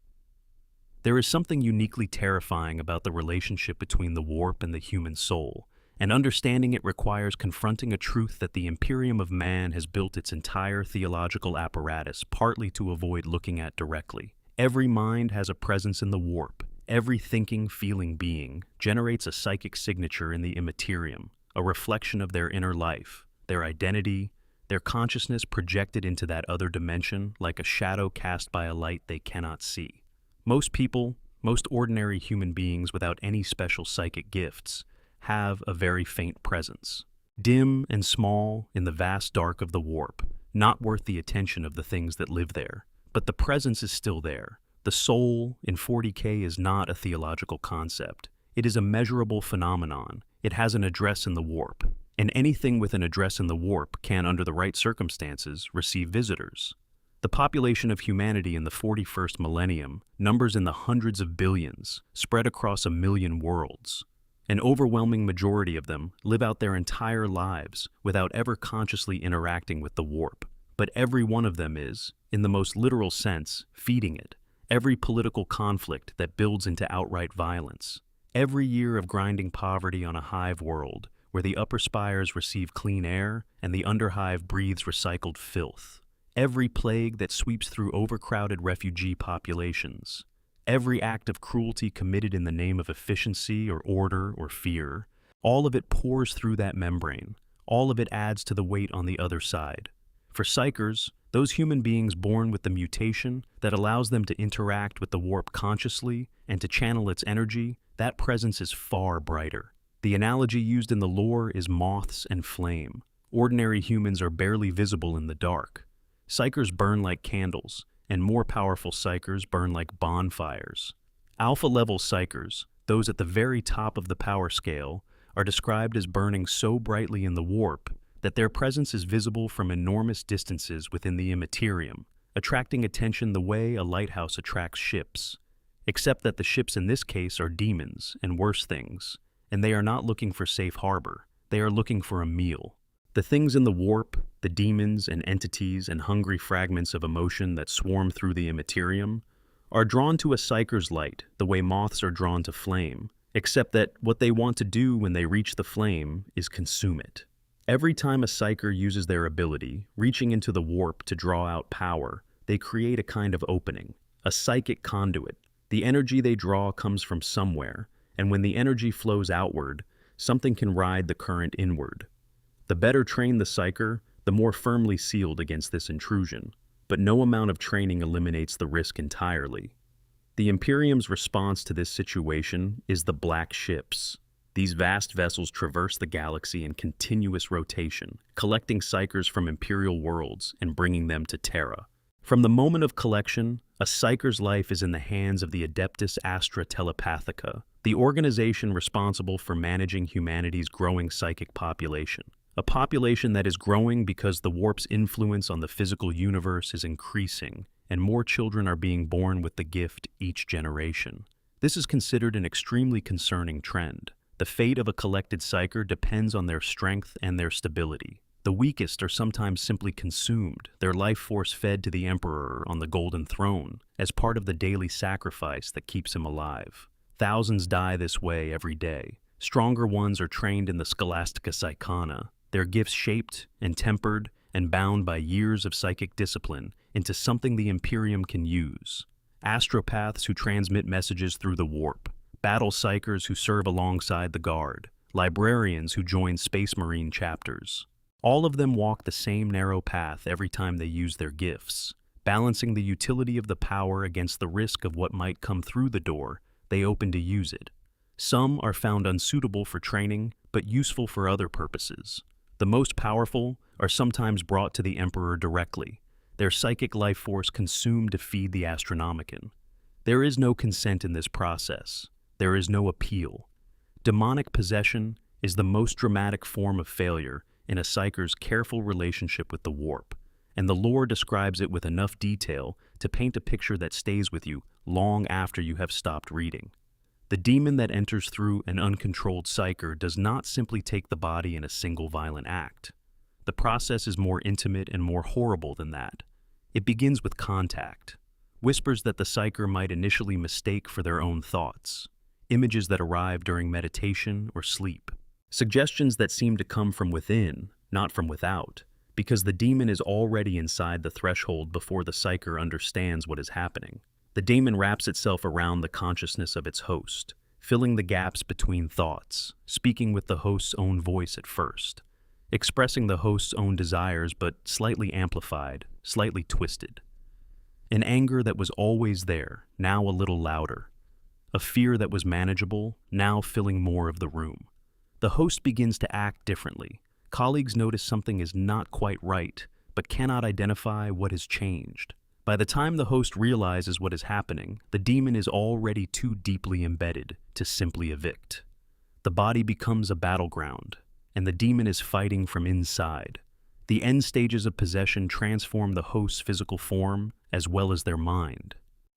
There is something uniquely terrifying about the relationship between the warp and the human soul, and understanding it requires confronting a truth that the Imperium of Man has built its entire theological apparatus partly to avoid looking at directly. Every mind has a presence in the warp. Every thinking, feeling being generates a psychic signature in the immaterium, a reflection of their inner life, their identity, their consciousness projected into that other dimension like a shadow cast by a light they cannot see. Most people, most ordinary human beings without any special psychic gifts, have a very faint presence. Dim and small in the vast dark of the warp, not worth the attention of the things that live there. But the presence is still there. The soul in 40K is not a theological concept. It is a measurable phenomenon. It has an address in the warp. And anything with an address in the warp can, under the right circumstances, receive visitors. The population of humanity in the 41st millennium numbers in the hundreds of billions, spread across 1 million worlds. An overwhelming majority of them live out their entire lives without ever consciously interacting with the warp. But every one of them is, in the most literal sense, feeding it. Every political conflict that builds into outright violence. Every year of grinding poverty on a hive world, where the upper spires receive clean air and the underhive breathes recycled filth. Every plague that sweeps through overcrowded refugee populations. Every act of cruelty committed in the name of efficiency or order or fear, all of it pours through that membrane. All of it adds to the weight on the other side. For psychers, Those human beings born with the mutation that allows them to interact with the warp consciously and to channel its energy, that presence is far brighter. The analogy used in the lore is moths and flame. Ordinary humans are barely visible in the dark. Psykers burn like candles, and more powerful Psykers burn like bonfires. Alpha-level Psykers, those at the very top of the power scale, are described as burning so brightly in the warp that their presence is visible from enormous distances within the immaterium, attracting attention the way a lighthouse attracts ships. Except that the ships in this case are demons and worse things, and they are not looking for safe harbor, they are looking for a meal. The things in the warp, the demons and entities and hungry fragments of emotion that swarm through the immaterium, are drawn to a Psyker's light the way moths are drawn to flame, except that what they want to do when they reach the flame is consume it. Every time a Psyker uses their ability, reaching into the warp to draw out power, they create a kind of opening, a psychic conduit. The energy they draw comes from somewhere, and when the energy flows outward, something can ride the current inward. The better trained the Psyker, the more firmly sealed against this intrusion, but no amount of training eliminates the risk entirely. The Imperium's response to this situation is the Black Ships. These vast vessels traverse the galaxy in continuous rotation, collecting Psykers from Imperial worlds and bringing them to Terra. From the moment of collection, a Psyker's life is in the hands of the Adeptus Astra Telepathica, the organization responsible for managing humanity's growing psychic population. A population that is growing because the warp's influence on the physical universe is increasing, and more children are being born with the gift each generation. This is considered an extremely concerning trend. The fate of a collected Psyker depends on their strength and their stability. The weakest are sometimes simply consumed, their life force fed to the Emperor on the Golden Throne, as part of the daily sacrifice that keeps him alive. Thousands die this way every day. Stronger ones are trained in the Scholastica Psychana, their gifts shaped and tempered and bound by years of psychic discipline into something the Imperium can use. Astropaths who transmit messages through the warp, battle Psykers who serve alongside the Guard, librarians who join Space Marine chapters. All of them walk the same narrow path every time they use their gifts, balancing the utility of the power against the risk of what might come through the door they open to use it. Some are found unsuitable for training, but useful for other purposes. The most powerful are sometimes brought to the Emperor directly, their psychic life force consumed to feed the Astronomicon. There is no consent in this process. There is no appeal. Demonic possession is the most dramatic form of failure in a Psyker's careful relationship with the warp, and the lore describes it with enough detail to paint a picture that stays with you long after you have stopped reading. The demon that enters through an uncontrolled Psyker does not simply take the body in a single violent act. The process is more intimate and more horrible than that. It begins with contact, whispers that the Psyker might initially mistake for their own thoughts, images that arrive during meditation or sleep, suggestions that seem to come from within, not from without, because the demon is already inside the threshold before the Psyker understands what is happening. The demon wraps itself around the consciousness of its host, filling the gaps between thoughts, speaking with the host's own voice at first, expressing the host's own desires but slightly amplified, slightly twisted. An anger that was always there, now a little louder. A fear that was manageable, now filling more of the room. The host begins to act differently. Colleagues notice something is not quite right, but cannot identify what has changed. By the time the host realizes what is happening, the demon is already too deeply embedded to simply evict. The body becomes a battleground, and the demon is fighting from inside. The end stages of possession transform the host's physical form as well as their mind.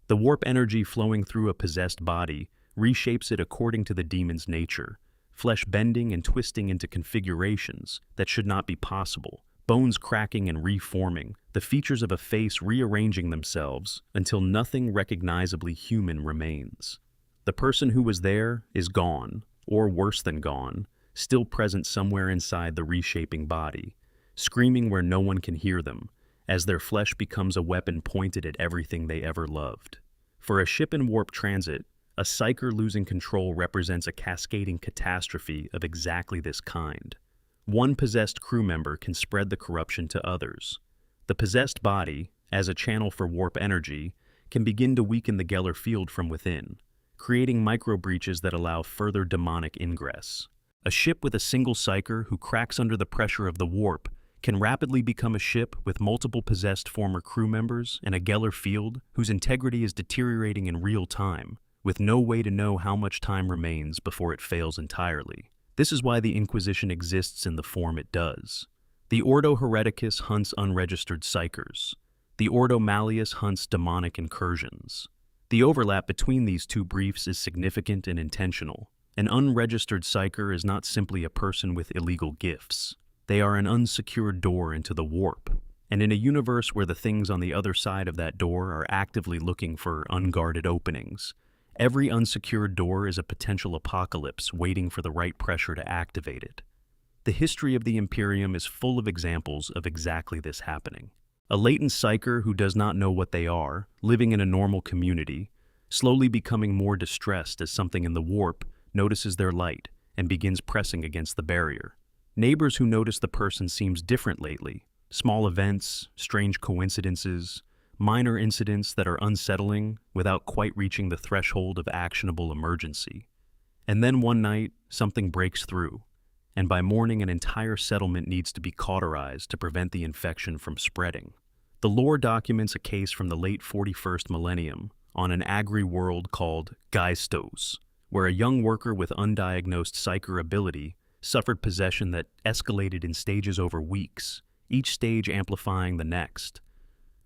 The warp energy flowing through a possessed body reshapes it according to the demon's nature, flesh bending and twisting into configurations that should not be possible, bones cracking and reforming, the features of a face rearranging themselves until nothing recognizably human remains. The person who was there is gone, or worse than gone, still present somewhere inside the reshaping body, screaming where no one can hear them, as their flesh becomes a weapon pointed at everything they ever loved. For a ship in warp transit, a Psyker losing control represents a cascading catastrophe of exactly this kind. One possessed crew member can spread the corruption to others. The possessed body, as a channel for warp energy, can begin to weaken the Geller field from within, creating micro-breaches that allow further demonic ingress. A ship with a single psyker who cracks under the pressure of the warp can rapidly become a ship with multiple possessed former crew members and a Geller field whose integrity is deteriorating in real time, with no way to know how much time remains before it fails entirely. This is why the Inquisition exists in the form it does. The Ordo Hereticus hunts unregistered psykers. The Ordo Malleus hunts demonic incursions. The overlap between these two briefs is significant and intentional. An unregistered psyker is not simply a person with illegal gifts. They are an unsecured door into the warp. And in a universe where the things on the other side of that door are actively looking for unguarded openings, every unsecured door is a potential apocalypse waiting for the right pressure to activate it. The history of the Imperium is full of examples of exactly this happening. A latent psyker who does not know what they are, living in a normal community, slowly becoming more distressed as something in the warp notices their light and begins pressing against the barrier. Neighbors who notice the person seems different lately. Small events, strange coincidences, minor incidents that are unsettling without quite reaching the threshold of actionable emergency. And then one night, something breaks through, and by morning an entire settlement needs to be cauterized to prevent the infection from spreading. The lore documents a case from the late 41st millennium on an agri-world called Geistos, where a young worker with undiagnosed psyker ability suffered possession that escalated in stages over weeks, each stage amplifying the next,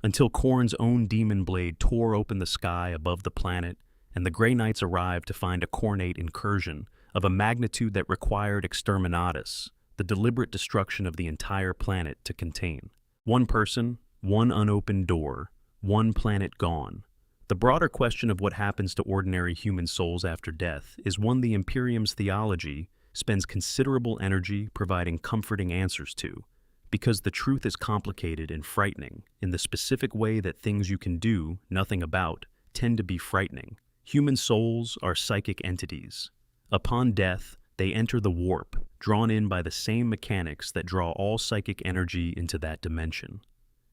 until Khorne's own demon blade tore open the sky above the planet, and the Grey Knights arrived to find a Khornate incursion of a magnitude that required exterminatus, the deliberate destruction of the entire planet to contain. One person, one unopened door, one planet gone. The broader question of what happens to ordinary human souls after death is one the Imperium's theology spends considerable energy providing comforting answers to, because the truth is complicated and frightening in the specific way that things you can do nothing about tend to be frightening. Human souls are psychic entities. Upon death, they enter the warp, drawn in by the same mechanics that draw all psychic energy into that dimension.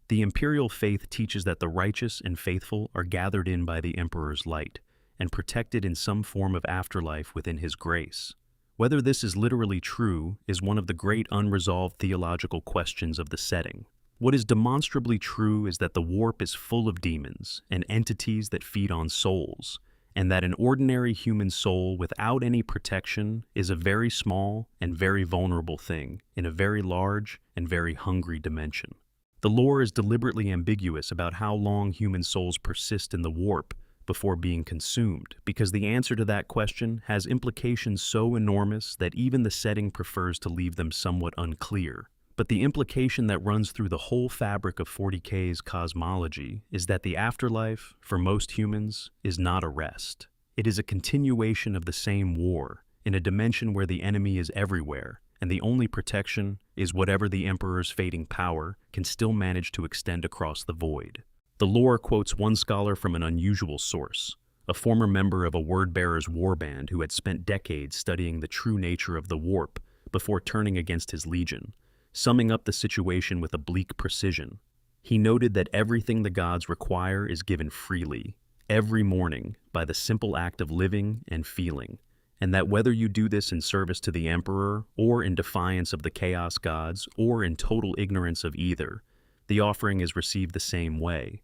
The Imperial faith teaches that the righteous and faithful are gathered in by the Emperor's light and protected in some form of afterlife within his grace. Whether this is literally true is one of the great unresolved theological questions of the setting. What is demonstrably true is that the warp is full of demons and entities that feed on souls, and that an ordinary human soul without any protection is a very small and very vulnerable thing in a very large and very hungry dimension. The lore is deliberately ambiguous about how long human souls persist in the warp before being consumed, because the answer to that question has implications so enormous that even the setting prefers to leave them somewhat unclear. But the implication that runs through the whole fabric of 40K's cosmology is that the afterlife, for most humans, is not a rest. It is a continuation of the same war, in a dimension where the enemy is everywhere, and the only protection is whatever the Emperor's fading power can still manage to extend across the void. The lore quotes one scholar from an unusual source, a former member of a Wordbearer's warband who had spent decades studying the true nature of the warp before turning against his legion, summing up the situation with a bleak precision. He noted that everything the gods require is given freely, every morning, by the simple act of living and feeling, and that whether you do this in service to the Emperor, or in defiance of the Chaos Gods, or in total ignorance of either, the offering is received the same way.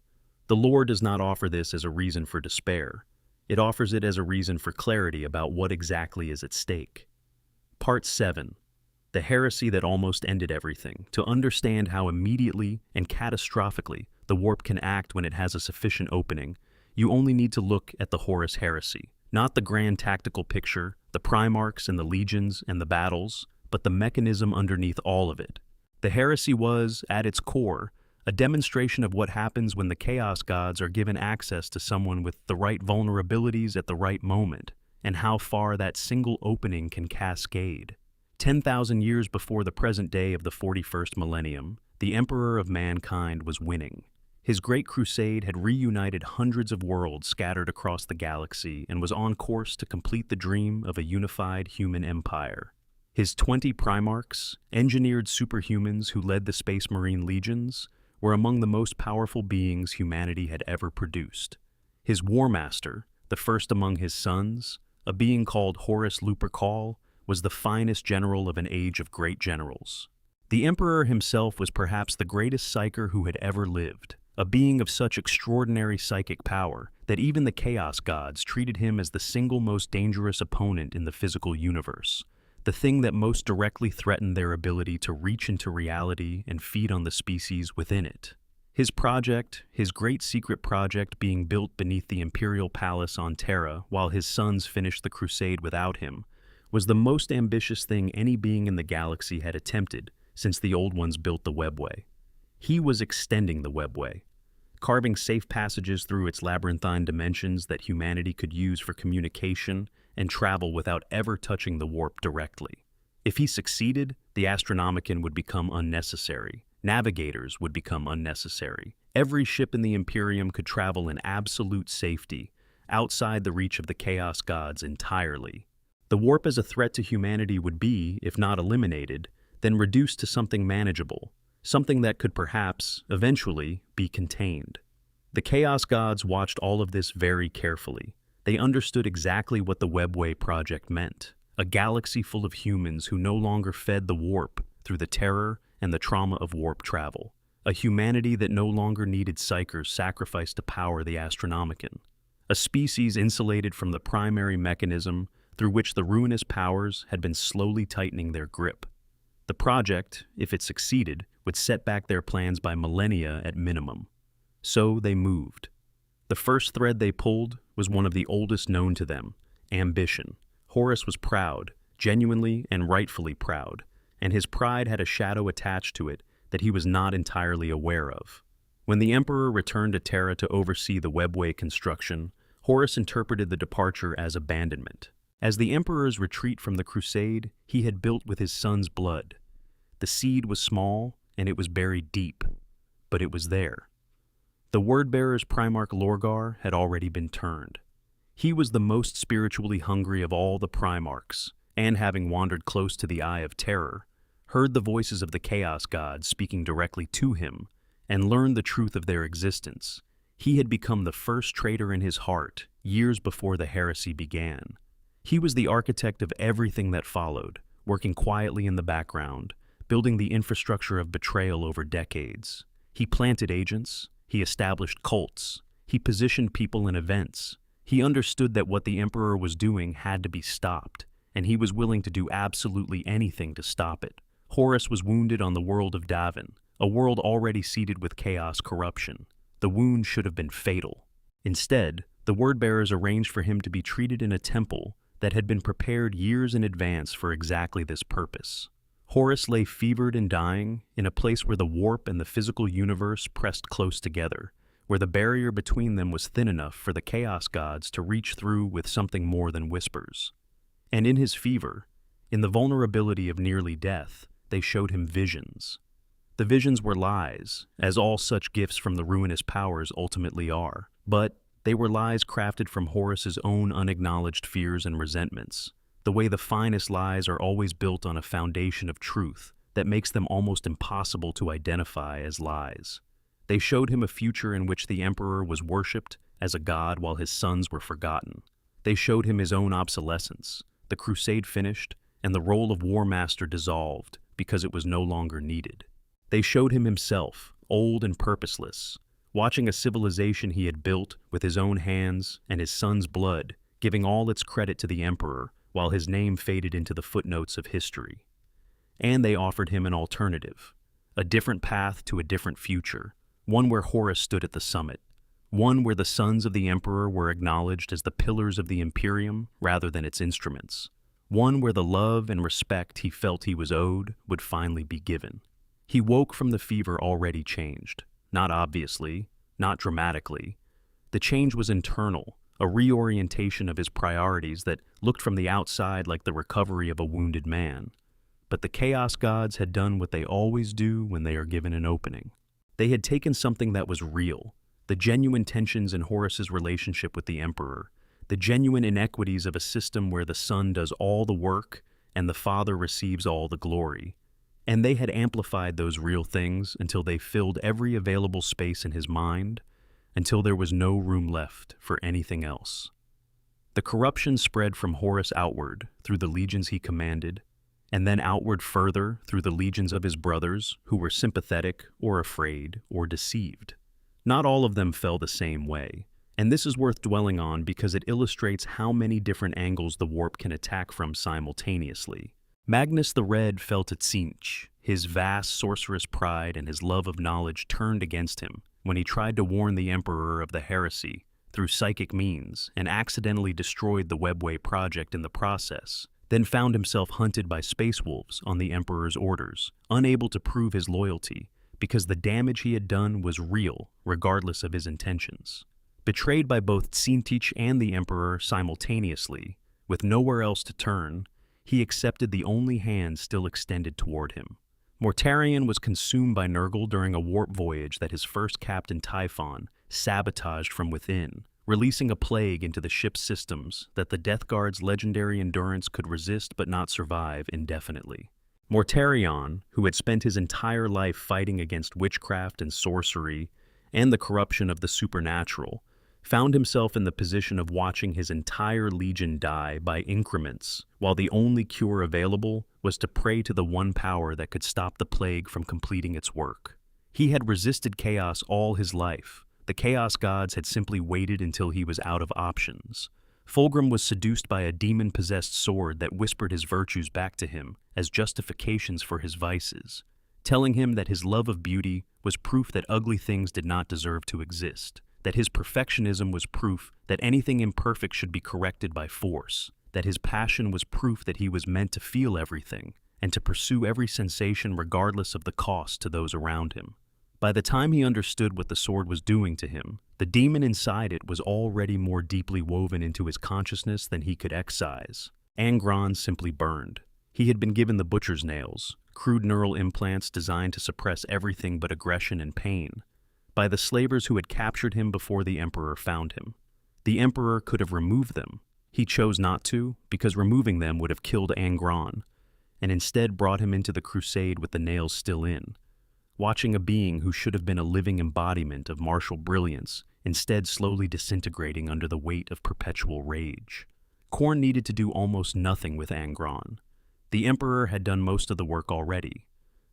The lore does not offer this as a reason for despair. It offers it as a reason for clarity about what exactly is at stake. Part 7. The heresy that almost ended everything. To understand how immediately and catastrophically the warp can act when it has a sufficient opening, you only need to look at the Horus heresy. Not the grand tactical picture, the Primarchs and the legions and the battles, but the mechanism underneath all of it. The heresy was, at its core, a demonstration of what happens when the Chaos Gods are given access to someone with the right vulnerabilities at the right moment, and how far that single opening can cascade. 10,000 years before the present day of the 41st millennium, the Emperor of mankind was winning. His great crusade had reunited hundreds of worlds scattered across the galaxy and was on course to complete the dream of a unified human empire. His 20 Primarchs, engineered superhumans who led the Space Marine legions, were among the most powerful beings humanity had ever produced. His War Master, the first among his sons, a being called Horus Lupercal, was the finest general of an age of great generals. The Emperor himself was perhaps the greatest psyker who had ever lived, a being of such extraordinary psychic power that even the Chaos Gods treated him as the single most dangerous opponent in the physical universe, the thing that most directly threatened their ability to reach into reality and feed on the species within it. His project, his great secret project being built beneath the Imperial Palace on Terra while his sons finished the crusade without him, was the most ambitious thing any being in the galaxy had attempted since the Old Ones built the webway. He was extending the webway, carving safe passages through its labyrinthine dimensions that humanity could use for communication and travel without ever touching the warp directly. If he succeeded, the Astronomicon would become unnecessary. Navigators would become unnecessary. Every ship in the Imperium could travel in absolute safety, outside the reach of the Chaos Gods entirely. The warp as a threat to humanity would be, if not eliminated, then reduced to something manageable, something that could perhaps, eventually, be contained. The Chaos Gods watched all of this very carefully. They understood exactly what the Webway project meant, a galaxy full of humans who no longer fed the warp through the terror and the trauma of warp travel, a humanity that no longer needed psychers sacrificed to power the Astronomicon, a species insulated from the primary mechanism through which the ruinous powers had been slowly tightening their grip. The project, if it succeeded, would set back their plans by millennia at minimum. So they moved. The first thread they pulled was one of the oldest known to them, ambition. Horus was proud, genuinely and rightfully proud, and his pride had a shadow attached to it that he was not entirely aware of. When the Emperor returned to Terra to oversee the webway construction, Horus interpreted the departure as abandonment. As the Emperor's retreat from the crusade, he had built with his son's blood. The seed was small, and it was buried deep, but it was there. The Wordbearer's Primarch Lorgar had already been turned. He was the most spiritually hungry of all the Primarchs, and having wandered close to the Eye of Terror, heard the voices of the Chaos Gods speaking directly to him, and learned the truth of their existence. He had become the first traitor in his heart, years before the heresy began. He was the architect of everything that followed, working quietly in the background, building the infrastructure of betrayal over decades. He planted agents, he established cults, he positioned people in events. He understood that what the Emperor was doing had to be stopped, and he was willing to do absolutely anything to stop it. Horus was wounded on the world of Davin, a world already seeded with chaos corruption. The wound should have been fatal. Instead, the Wordbearers arranged for him to be treated in a temple that had been prepared years in advance for exactly this purpose. Horus lay fevered and dying in a place where the warp and the physical universe pressed close together, where the barrier between them was thin enough for the Chaos Gods to reach through with something more than whispers. And in his fever, in the vulnerability of nearly death, they showed him visions. The visions were lies, as all such gifts from the ruinous powers ultimately are, but they were lies crafted from Horus's own unacknowledged fears and resentments, the way the finest lies are always built on a foundation of truth that makes them almost impossible to identify as lies. They showed him a future in which the Emperor was worshipped as a god while his sons were forgotten. They showed him his own obsolescence, the crusade finished, and the role of War Master dissolved because it was no longer needed. They showed him himself, old and purposeless, watching a civilization he had built with his own hands and his son's blood, giving all its credit to the Emperor while his name faded into the footnotes of history. And they offered him an alternative, a different path to a different future, one where Horus stood at the summit, one where the sons of the Emperor were acknowledged as the pillars of the Imperium rather than its instruments, one where the love and respect he felt he was owed would finally be given. He woke from the fever already changed, not obviously, not dramatically. The change was internal, a reorientation of his priorities that looked from the outside like the recovery of a wounded man. But the Chaos Gods had done what they always do when they are given an opening. They had taken something that was real, the genuine tensions in Horus's relationship with the Emperor, the genuine inequities of a system where the son does all the work and the father receives all the glory. And they had amplified those real things until they filled every available space in his mind, until there was no room left for anything else. The corruption spread from Horus outward through the legions he commanded, and then outward further through the legions of his brothers who were sympathetic or afraid or deceived. Not all of them fell the same way, and this is worth dwelling on because it illustrates how many different angles the warp can attack from simultaneously. Magnus the Red felt at Tzeentch, his vast sorcerous pride and his love of knowledge turned against him when he tried to warn the Emperor of the heresy through psychic means and accidentally destroyed the Webway project in the process, then found himself hunted by space wolves on the Emperor's orders, unable to prove his loyalty because the damage he had done was real regardless of his intentions. Betrayed by both Tzeentch and the Emperor simultaneously, with nowhere else to turn, he accepted the only hand still extended toward him. Mortarion was consumed by Nurgle during a warp voyage that his first captain Typhon sabotaged from within, releasing a plague into the ship's systems that the Death Guard's legendary endurance could resist but not survive indefinitely. Mortarion, who had spent his entire life fighting against witchcraft and sorcery and the corruption of the supernatural, found himself in the position of watching his entire legion die by increments, while the only cure available was to pray to the one power that could stop the plague from completing its work. He had resisted chaos all his life. The Chaos Gods had simply waited until he was out of options. Fulgrim was seduced by a demon-possessed sword that whispered his virtues back to him as justifications for his vices, telling him that his love of beauty was proof that ugly things did not deserve to exist, that his perfectionism was proof that anything imperfect should be corrected by force, that his passion was proof that he was meant to feel everything and to pursue every sensation regardless of the cost to those around him. By the time he understood what the sword was doing to him, the demon inside it was already more deeply woven into his consciousness than he could excise. Angron simply burned. He had been given the butcher's nails, crude neural implants designed to suppress everything but aggression and pain, by the slavers who had captured him before the Emperor found him. The Emperor could have removed them. He chose not to, because removing them would have killed Angron, and instead brought him into the crusade with the nails still in, watching a being who should have been a living embodiment of martial brilliance, instead slowly disintegrating under the weight of perpetual rage. Khorne needed to do almost nothing with Angron. The Emperor had done most of the work already.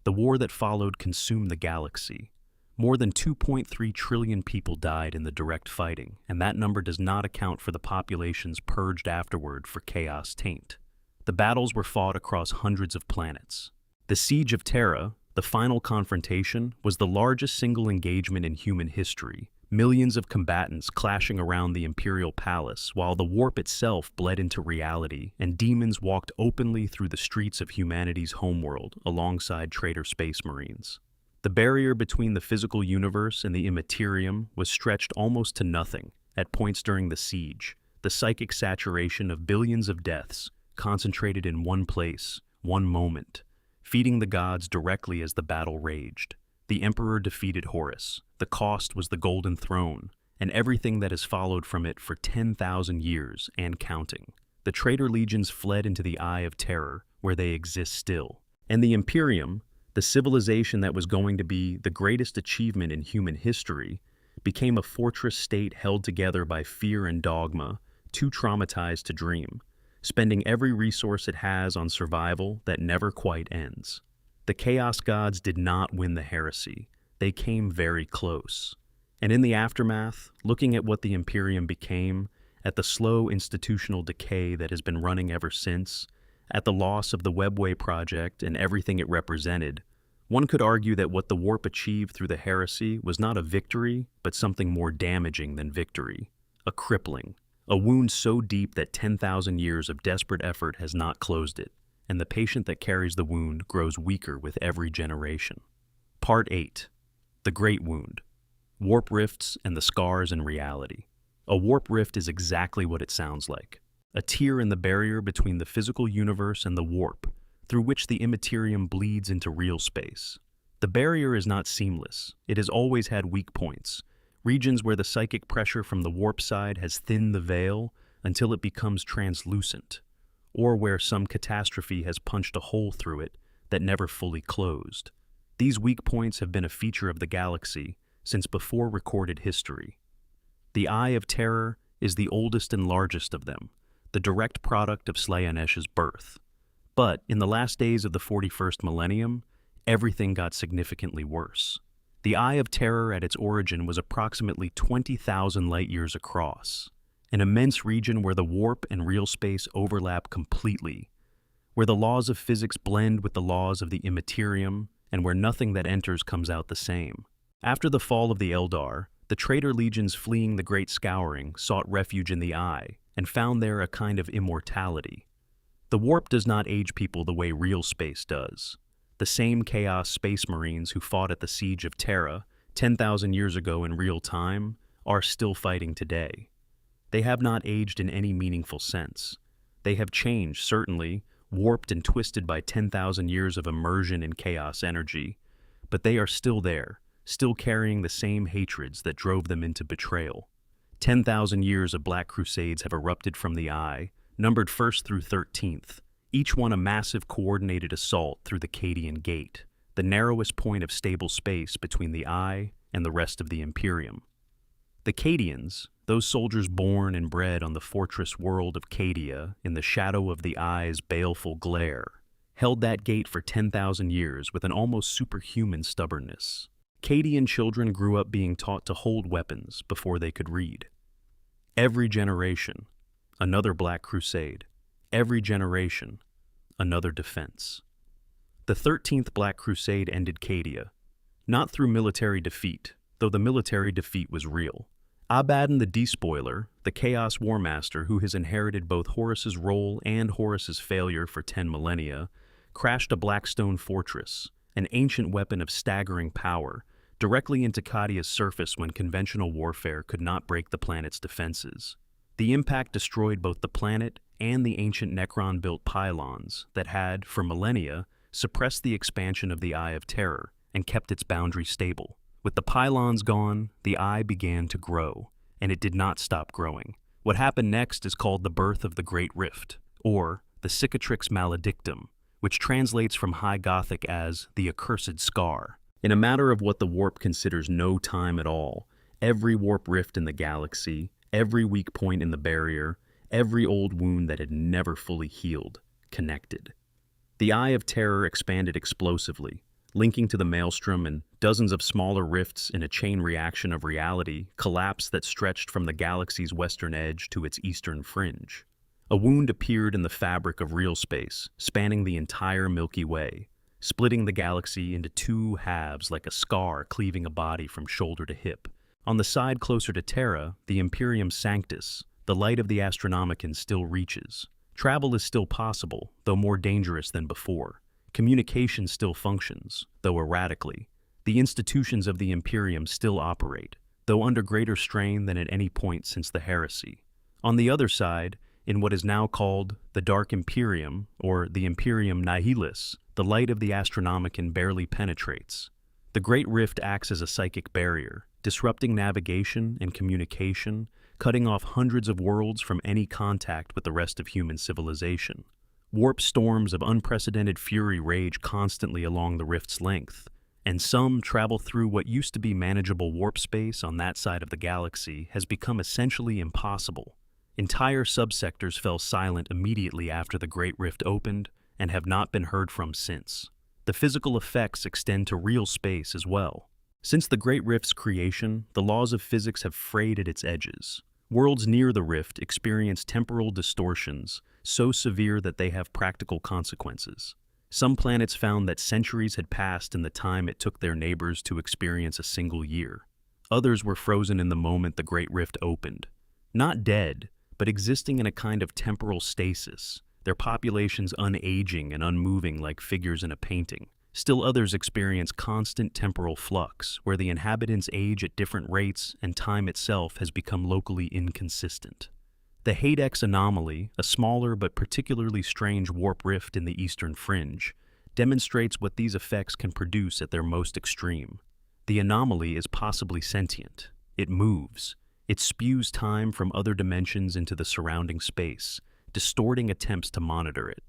The war that followed consumed the galaxy. More than 2.3 trillion people died in the direct fighting, and that number does not account for the populations purged afterward for chaos taint. The battles were fought across hundreds of planets. The Siege of Terra, the final confrontation, was the largest single engagement in human history, millions of combatants clashing around the Imperial Palace while the warp itself bled into reality and demons walked openly through the streets of humanity's homeworld alongside traitor space marines. The barrier between the physical universe and the immaterium was stretched almost to nothing at points during the siege, the psychic saturation of billions of deaths concentrated in one place, one moment, feeding the gods directly as the battle raged. The Emperor defeated Horus. The cost was the Golden Throne, and everything that has followed from it for 10,000 years and counting. The traitor legions fled into the Eye of Terror, where they exist still. And the Imperium, the civilization that was going to be the greatest achievement in human history, became a fortress state held together by fear and dogma, too traumatized to dream, spending every resource it has on survival that never quite ends. The Chaos Gods did not win the heresy. They came very close. And in the aftermath, looking at what the Imperium became, at the slow institutional decay that has been running ever since, at the loss of the Webway project and everything it represented, one could argue that what the warp achieved through the heresy was not a victory, but something more damaging than victory. A crippling. A wound so deep that 10,000 years of desperate effort has not closed it, and the patient that carries the wound grows weaker with every generation. Part 8. The Great Wound. Warp Rifts and the Scars in Reality. A warp rift is exactly what it sounds like. A tear in the barrier between the physical universe and the warp, through which the immaterium bleeds into real space. The barrier is not seamless. It has always had weak points, regions where the psychic pressure from the warp side has thinned the veil until it becomes translucent, or where some catastrophe has punched a hole through it that never fully closed. These weak points have been a feature of the galaxy since before recorded history. The Eye of Terror is the oldest and largest of them, the direct product of Slayanesh's birth. But in the last days of the 41st millennium, everything got significantly worse. The Eye of Terror at its origin was approximately 20,000 light-years across, an immense region where the warp and real space overlap completely, where the laws of physics blend with the laws of the immaterium, and where nothing that enters comes out the same. After the fall of the Eldar, the traitor legions fleeing the Great Scouring sought refuge in the Eye and found there a kind of immortality. The warp does not age people the way real space does. The same Chaos Space Marines who fought at the Siege of Terra 10,000 years ago in real time are still fighting today. They have not aged in any meaningful sense. They have changed, certainly, warped and twisted by 10,000 years of immersion in chaos energy, but they are still there, still carrying the same hatreds that drove them into betrayal. 10,000 years of Black Crusades have erupted from the Eye, numbered 1st through 13th, each one a massive coordinated assault through the Cadian Gate, the narrowest point of stable space between the Eye and the rest of the Imperium. The Cadians, those soldiers born and bred on the fortress world of Cadia in the shadow of the Eye's baleful glare, held that gate for 10,000 years with an almost superhuman stubbornness. Cadian children grew up being taught to hold weapons before they could read. Every generation, another Black Crusade. Every generation, another defense. The 13th Black Crusade ended Cadia, not through military defeat, though the military defeat was real. Abaddon the Despoiler, the Chaos War Master who has inherited both Horus's role and Horus's failure for 10 millennia, crashed a Blackstone fortress, an ancient weapon of staggering power, directly into Cadia's surface when conventional warfare could not break the planet's defenses. The impact destroyed both the planet and the ancient Necron-built pylons that had, for millennia, suppressed the expansion of the Eye of Terror and kept its boundary stable. With the pylons gone, the Eye began to grow, and it did not stop growing. What happened next is called the birth of the Great Rift, or the Cicatrix Maledictum, which translates from High Gothic as the Accursed Scar. In a matter of what the warp considers no time at all, every warp rift in the galaxy, every weak point in the barrier, every old wound that had never fully healed, connected. The Eye of Terror expanded explosively, linking to the Maelstrom, and dozens of smaller rifts in a chain reaction of reality collapsed that stretched from the galaxy's western edge to its eastern fringe. A wound appeared in the fabric of real space, spanning the entire Milky Way, splitting the galaxy into two halves like a scar cleaving a body from shoulder to hip. On the side closer to Terra, the Imperium Sanctus, the light of the Astronomicon, still reaches. Travel is still possible, though more dangerous than before. Communication still functions, though erratically. The institutions of the Imperium still operate, though under greater strain than at any point since the heresy. On the other side, in what is now called the Dark Imperium, or the Imperium Nihilis, the light of the Astronomicon barely penetrates. The Great Rift acts as a psychic barrier, disrupting navigation and communication, cutting off hundreds of worlds from any contact with the rest of human civilization. Warp storms of unprecedented fury rage constantly along the rift's length, and some travel through what used to be manageable warp space on that side of the galaxy has become essentially impossible. Entire subsectors fell silent immediately after the Great Rift opened and have not been heard from since. The physical effects extend to real space as well. Since the Great Rift's creation, the laws of physics have frayed at its edges. Worlds near the rift experience temporal distortions so severe that they have practical consequences. Some planets found that centuries had passed in the time it took their neighbors to experience a single year. Others were frozen in the moment the Great Rift opened. Not dead, but existing in a kind of temporal stasis, their populations unaging and unmoving like figures in a painting. Still others experience constant temporal flux, where the inhabitants age at different rates and time itself has become locally inconsistent. The Hadex anomaly, a smaller but particularly strange warp rift in the eastern fringe, demonstrates what these effects can produce at their most extreme. The anomaly is possibly sentient. It moves. It spews time from other dimensions into the surrounding space, distorting attempts to monitor it.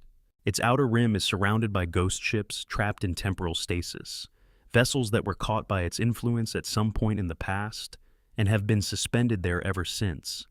Its outer rim is surrounded by ghost ships trapped in temporal stasis, vessels that were caught by its influence at some point in the past and have been suspended there ever since,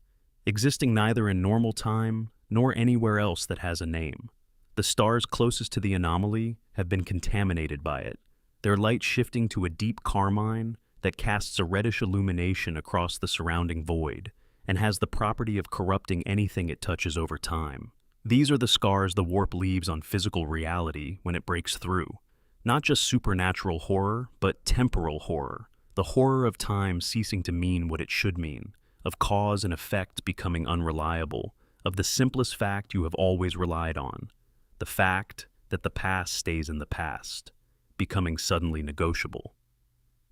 existing neither in normal time nor anywhere else that has a name. The stars closest to the anomaly have been contaminated by it, their light shifting to a deep carmine that casts a reddish illumination across the surrounding void and has the property of corrupting anything it touches over time. These are the scars the warp leaves on physical reality when it breaks through. Not just supernatural horror, but temporal horror, the horror of time ceasing to mean what it should mean, of cause and effect becoming unreliable, of the simplest fact you have always relied on, the fact that the past stays in the past, becoming suddenly negotiable.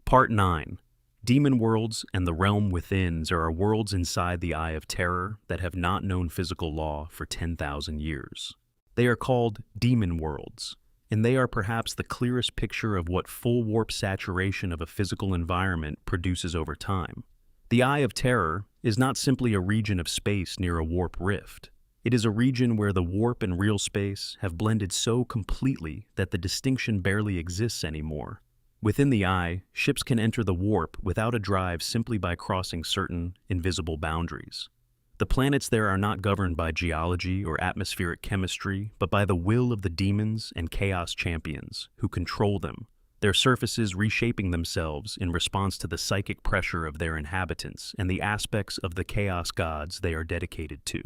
Part 9. Demon worlds and the realm within are worlds inside the Eye of Terror that have not known physical law for 10,000 years. They are called demon worlds, and they are perhaps the clearest picture of what full warp saturation of a physical environment produces over time. The Eye of Terror is not simply a region of space near a warp rift. It is a region where the warp and real space have blended so completely that the distinction barely exists anymore. Within the Eye, ships can enter the warp without a drive simply by crossing certain invisible boundaries. The planets there are not governed by geology or atmospheric chemistry, but by the will of the demons and chaos champions who control them, their surfaces reshaping themselves in response to the psychic pressure of their inhabitants and the aspects of the chaos gods they are dedicated to.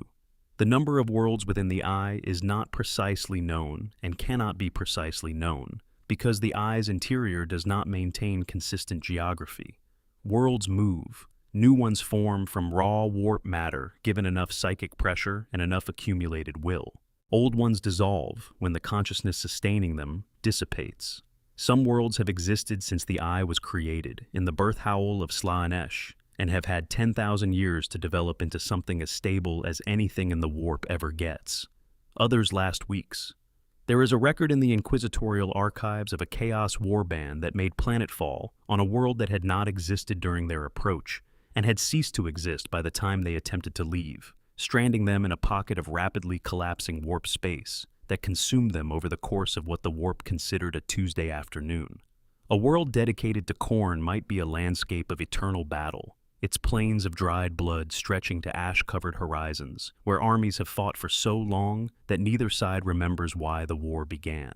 The number of worlds within the Eye is not precisely known and cannot be precisely known, because the Eye's interior does not maintain consistent geography. Worlds move. New ones form from raw warp matter given enough psychic pressure and enough accumulated will. Old ones dissolve when the consciousness sustaining them dissipates. Some worlds have existed since the Eye was created, in the birth howl of Slaanesh, and have had 10,000 years to develop into something as stable as anything in the warp ever gets. Others last weeks. There is a record in the inquisitorial archives of a chaos warband that made planetfall on a world that had not existed during their approach, and had ceased to exist by the time they attempted to leave, stranding them in a pocket of rapidly collapsing warp space that consumed them over the course of what the warp considered a Tuesday afternoon. A world dedicated to Khorne might be a landscape of eternal battle, its plains of dried blood stretching to ash-covered horizons, where armies have fought for so long that neither side remembers why the war began.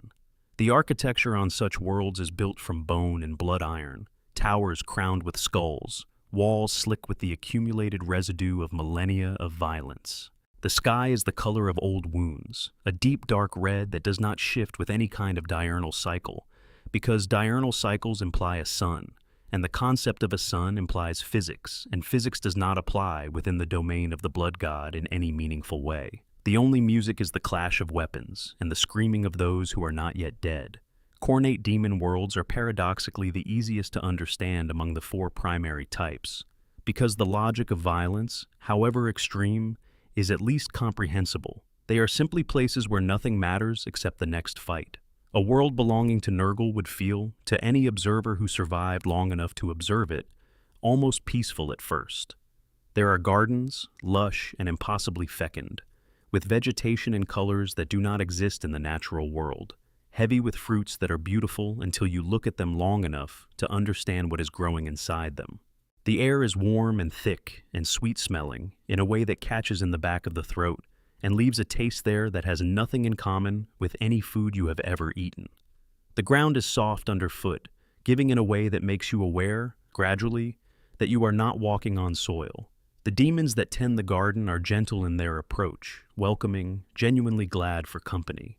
The architecture on such worlds is built from bone and blood iron, towers crowned with skulls, walls slick with the accumulated residue of millennia of violence. The sky is the color of old wounds, a deep dark red that does not shift with any kind of diurnal cycle, because diurnal cycles imply a sun, and the concept of a sun implies physics, and physics does not apply within the domain of the blood god in any meaningful way. The only music is the clash of weapons, and the screaming of those who are not yet dead. Khornate demon worlds are paradoxically the easiest to understand among the four primary types, because the logic of violence, however extreme, is at least comprehensible. They are simply places where nothing matters except the next fight. A world belonging to Nurgle would feel, to any observer who survived long enough to observe it, almost peaceful at first. There are gardens, lush and impossibly fecund, with vegetation and colors that do not exist in the natural world, heavy with fruits that are beautiful until you look at them long enough to understand what is growing inside them. The air is warm and thick and sweet-smelling in a way that catches in the back of the throat and leaves a taste there that has nothing in common with any food you have ever eaten. The ground is soft underfoot, giving in a way that makes you aware, gradually, that you are not walking on soil. The demons that tend the garden are gentle in their approach, welcoming, genuinely glad for company.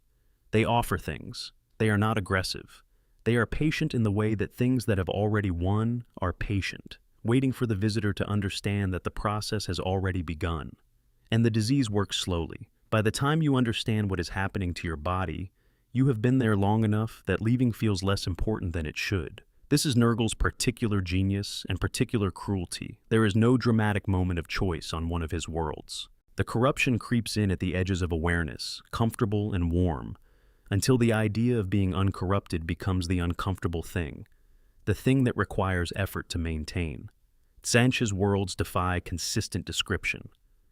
They offer things. They are not aggressive. They are patient in the way that things that have already won are patient, waiting for the visitor to understand that the process has already begun. And the disease works slowly. By the time you understand what is happening to your body, you have been there long enough that leaving feels less important than it should. This is Nurgle's particular genius and particular cruelty. There is no dramatic moment of choice on one of his worlds. The corruption creeps in at the edges of awareness, comfortable and warm, until the idea of being uncorrupted becomes the uncomfortable thing, the thing that requires effort to maintain. Tzanc's worlds defy consistent description,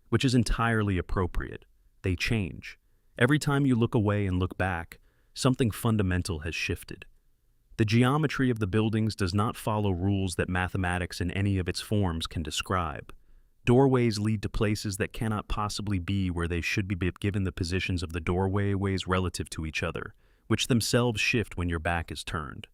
which is entirely appropriate. They change. Every time you look away and look back, something fundamental has shifted. The geometry of the buildings does not follow rules that mathematics in any of its forms can describe. Doorways lead to places that cannot possibly be where they should be, given the positions of the doorways relative to each other, which themselves shift when your back is turned.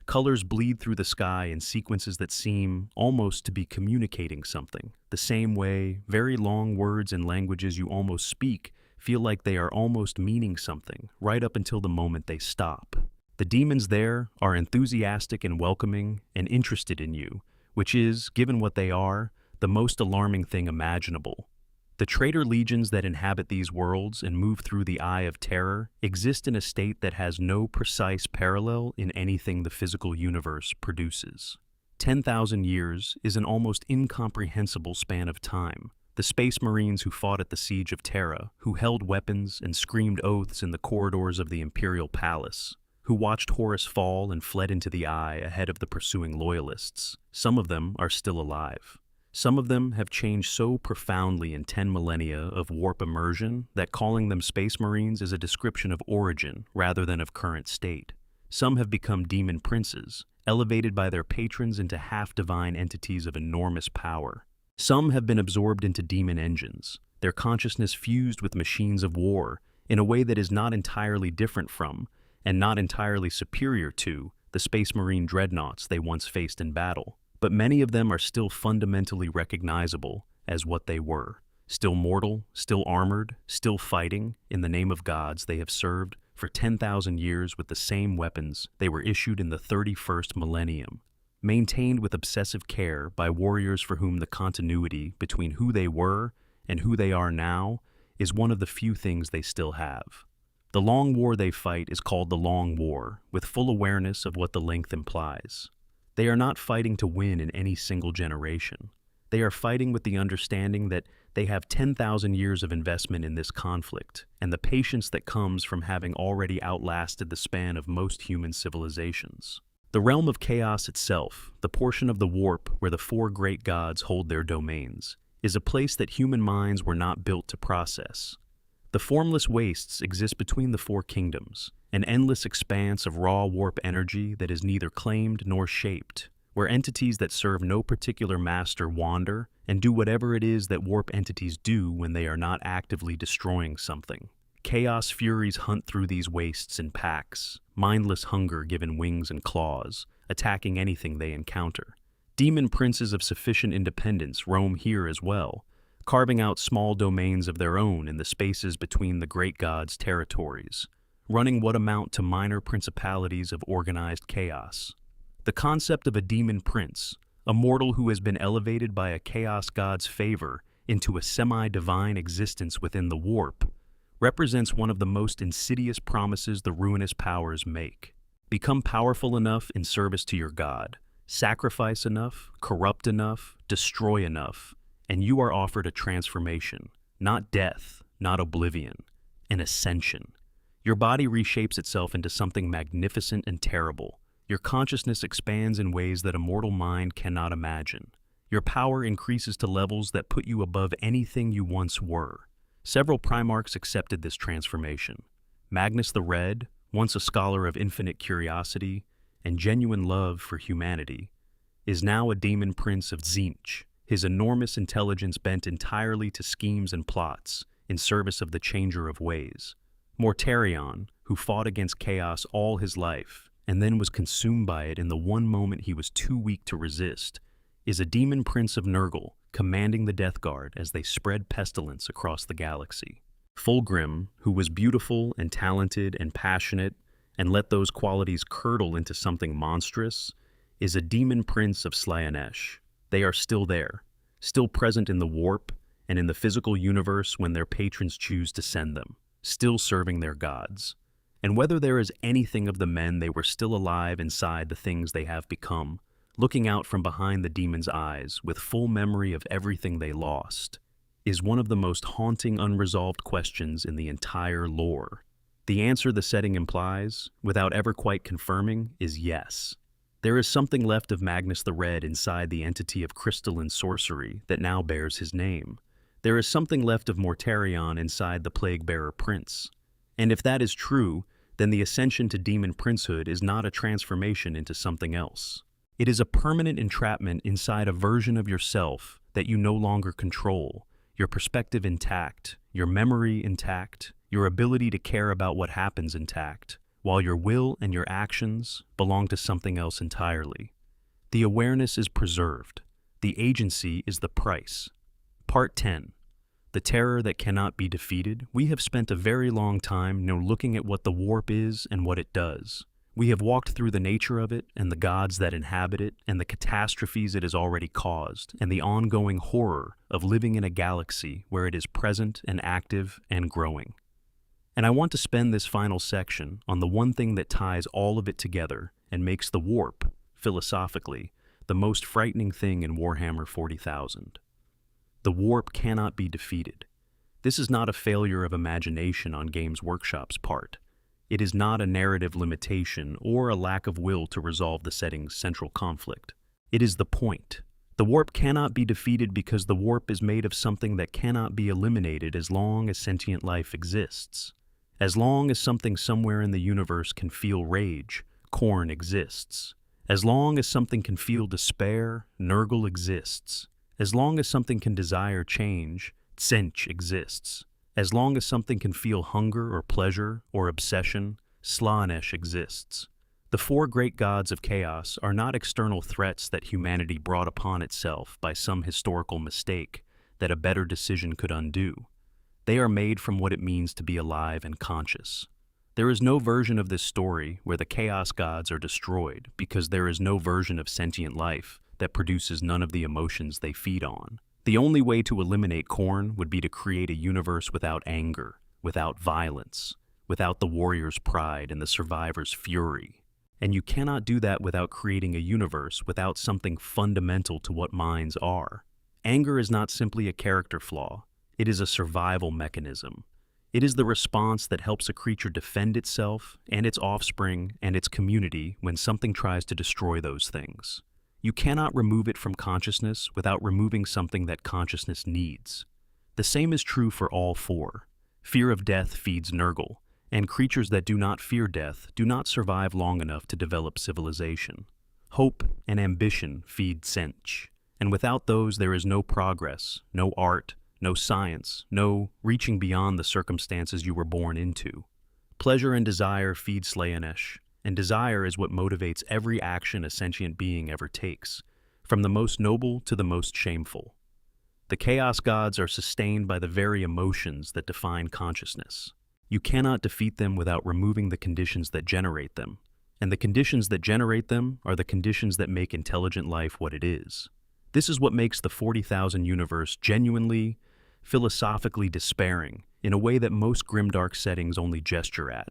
Colors bleed through the sky in sequences that seem almost to be communicating something. The same way, very long words and languages you almost speak feel like they are almost meaning something, right up until the moment they stop. The demons there are enthusiastic and welcoming and interested in you, which is, given what they are, the most alarming thing imaginable. The traitor legions that inhabit these worlds and move through the eye of terror exist in a state that has no precise parallel in anything the physical universe produces. 10,000 years is an almost incomprehensible span of time. The Space Marines who fought at the Siege of Terra, who held weapons and screamed oaths in the corridors of the Imperial Palace, who watched Horus fall and fled into the eye ahead of the pursuing loyalists. Some of them are still alive. Some of them have changed so profoundly in 10 millennia of warp immersion that calling them Space Marines is a description of origin rather than of current state. Some have become demon princes, elevated by their patrons into half-divine entities of enormous power. Some have been absorbed into demon engines, their consciousness fused with machines of war in a way that is not entirely different from, and not entirely superior to, the Space Marine dreadnoughts they once faced in battle. But many of them are still fundamentally recognizable as what they were. Still mortal, still armored, still fighting in the name of gods they have served for 10,000 years with the same weapons they were issued in the 31st millennium. Maintained with obsessive care by warriors for whom the continuity between who they were and who they are now is one of the few things they still have. The long war they fight is called the Long War, with full awareness of what the length implies. They are not fighting to win in any single generation. They are fighting with the understanding that they have 10,000 years of investment in this conflict, and the patience that comes from having already outlasted the span of most human civilizations. The realm of chaos itself, the portion of the warp where the four great gods hold their domains, is a place that human minds were not built to process. The formless wastes exist between the four kingdoms, an endless expanse of raw warp energy that is neither claimed nor shaped, where entities that serve no particular master wander and do whatever it is that warp entities do when they are not actively destroying something. Chaos furies hunt through these wastes in packs, mindless hunger given wings and claws, attacking anything they encounter. Demon princes of sufficient independence roam here as well, carving out small domains of their own in the spaces between the great gods' territories, running what amount to minor principalities of organized chaos. The concept of a demon prince, a mortal who has been elevated by a chaos god's favor into a semi-divine existence within the warp, represents one of the most insidious promises the ruinous powers make. Become powerful enough in service to your god, sacrifice enough, corrupt enough, destroy enough, and you are offered a transformation, not death, not oblivion, an ascension. Your body reshapes itself into something magnificent and terrible. Your consciousness expands in ways that a mortal mind cannot imagine. Your power increases to levels that put you above anything you once were. Several Primarchs accepted this transformation. Magnus the Red, once a scholar of infinite curiosity and genuine love for humanity, is now a demon prince of Tzeentch, his enormous intelligence bent entirely to schemes and plots in service of the Changer of Ways. Mortarion, who fought against chaos all his life and then was consumed by it in the one moment he was too weak to resist, is a demon prince of Nurgle, commanding the Death Guard as they spread pestilence across the galaxy. Fulgrim, who was beautiful and talented and passionate and let those qualities curdle into something monstrous, is a demon prince of Slaanesh. They are still there, still present in the warp and in the physical universe when their patrons choose to send them, still serving their gods. And whether there is anything of the men they were still alive inside the things they have become, looking out from behind the demon's eyes with full memory of everything they lost, is one of the most haunting unresolved questions in the entire lore. The answer the setting implies, without ever quite confirming, is yes. There is something left of Magnus the Red inside the entity of crystalline sorcery that now bears his name. There is something left of Mortarion inside the Plague-Bearer Prince. And if that is true, then the ascension to demon princehood is not a transformation into something else. It is a permanent entrapment inside a version of yourself that you no longer control, your perspective intact, your memory intact, your ability to care about what happens intact, while your will and your actions belong to something else entirely. The awareness is preserved. The agency is the price. Part 10. The terror that cannot be defeated. We have spent a very long time looking at what the warp is and what it does. We have walked through the nature of it and the gods that inhabit it and the catastrophes it has already caused and the ongoing horror of living in a galaxy where it is present and active and growing. And I want to spend this final section on the one thing that ties all of it together and makes the warp, philosophically, the most frightening thing in Warhammer 40,000. The warp cannot be defeated. This is not a failure of imagination on Games Workshop's part. It is not a narrative limitation or a lack of will to resolve the setting's central conflict. It is the point. The warp cannot be defeated because the warp is made of something that cannot be eliminated as long as sentient life exists. As long as something somewhere in the universe can feel rage, Khorne exists. As long as something can feel despair, Nurgle exists. As long as something can desire change, Tzeentch exists. As long as something can feel hunger or pleasure or obsession, Slaanesh exists. The four great gods of chaos are not external threats that humanity brought upon itself by some historical mistake that a better decision could undo. They are made from what it means to be alive and conscious. There is no version of this story where the chaos gods are destroyed because there is no version of sentient life that produces none of the emotions they feed on. The only way to eliminate Khorne would be to create a universe without anger, without violence, without the warrior's pride and the survivor's fury. And you cannot do that without creating a universe without something fundamental to what minds are. Anger is not simply a character flaw. It is a survival mechanism. It is the response that helps a creature defend itself and its offspring and its community when something tries to destroy those things. You cannot remove it from consciousness without removing something that consciousness needs. The same is true for all four. Fear of death feeds Nurgle, and creatures that do not fear death do not survive long enough to develop civilization. Hope and ambition feed Tzeentch, and without those there is no progress, no art, no science, no reaching beyond the circumstances you were born into. Pleasure and desire feed Slaanesh, and desire is what motivates every action a sentient being ever takes, from the most noble to the most shameful. The Chaos Gods are sustained by the very emotions that define consciousness. You cannot defeat them without removing the conditions that generate them, and the conditions that generate them are the conditions that make intelligent life what it is. This is what makes the 40,000 universe genuinely, philosophically despairing in a way that most grimdark settings only gesture at.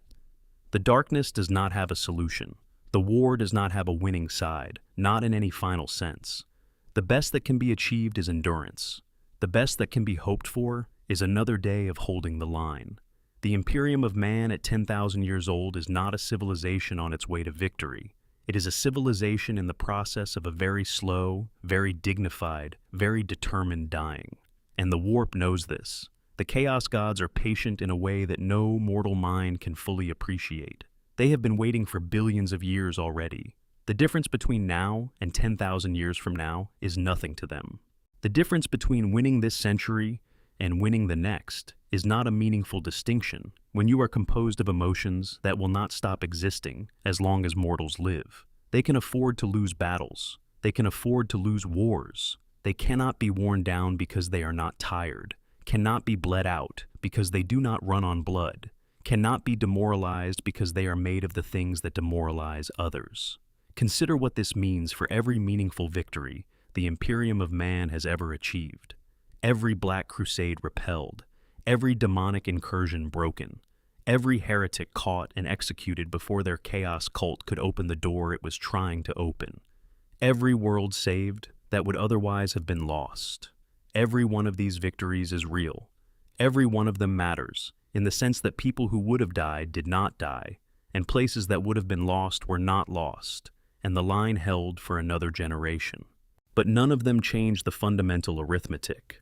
The darkness does not have a solution. The war does not have a winning side, not in any final sense. The best that can be achieved is endurance. The best that can be hoped for is another day of holding the line. The Imperium of Man at 10,000 years old is not a civilization on its way to victory. It is a civilization in the process of a very slow, very dignified, very determined dying. And the warp knows this. The Chaos Gods are patient in a way that no mortal mind can fully appreciate. They have been waiting for billions of years already. The difference between now and 10,000 years from now is nothing to them. The difference between winning this century and winning the next is not a meaningful distinction when you are composed of emotions that will not stop existing as long as mortals live. They can afford to lose battles. They can afford to lose wars. They cannot be worn down because they are not tired, cannot be bled out because they do not run on blood, cannot be demoralized because they are made of the things that demoralize others. Consider what this means for every meaningful victory the Imperium of Man has ever achieved. Every Black Crusade repelled, every demonic incursion broken, every heretic caught and executed before their chaos cult could open the door it was trying to open. Every world saved that would otherwise have been lost. Every one of these victories is real. Every one of them matters, in the sense that people who would have died did not die, and places that would have been lost were not lost, and the line held for another generation. But none of them changed the fundamental arithmetic.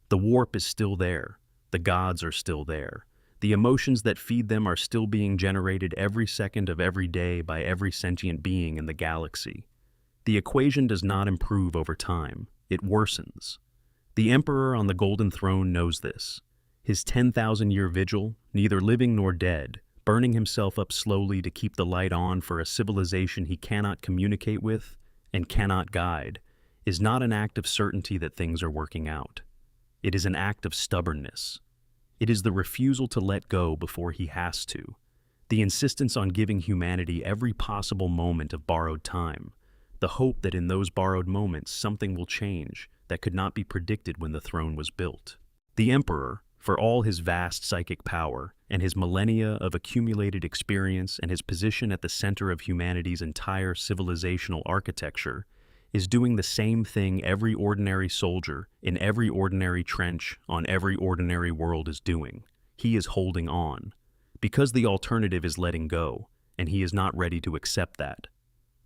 The warp is still there. The gods are still there. The emotions that feed them are still being generated every second of every day by every sentient being in the galaxy. The equation does not improve over time, it worsens. The Emperor on the Golden Throne knows this. His 10,000-year vigil, neither living nor dead, burning himself up slowly to keep the light on for a civilization he cannot communicate with and cannot guide, is not an act of certainty that things are working out. It is an act of stubbornness. It is the refusal to let go before he has to, the insistence on giving humanity every possible moment of borrowed time, the hope that in those borrowed moments something will change that could not be predicted when the throne was built. The Emperor, for all his vast psychic power and his millennia of accumulated experience and his position at the center of humanity's entire civilizational architecture, is doing the same thing every ordinary soldier in every ordinary trench on every ordinary world is doing. He is holding on, because the alternative is letting go, and he is not ready to accept that.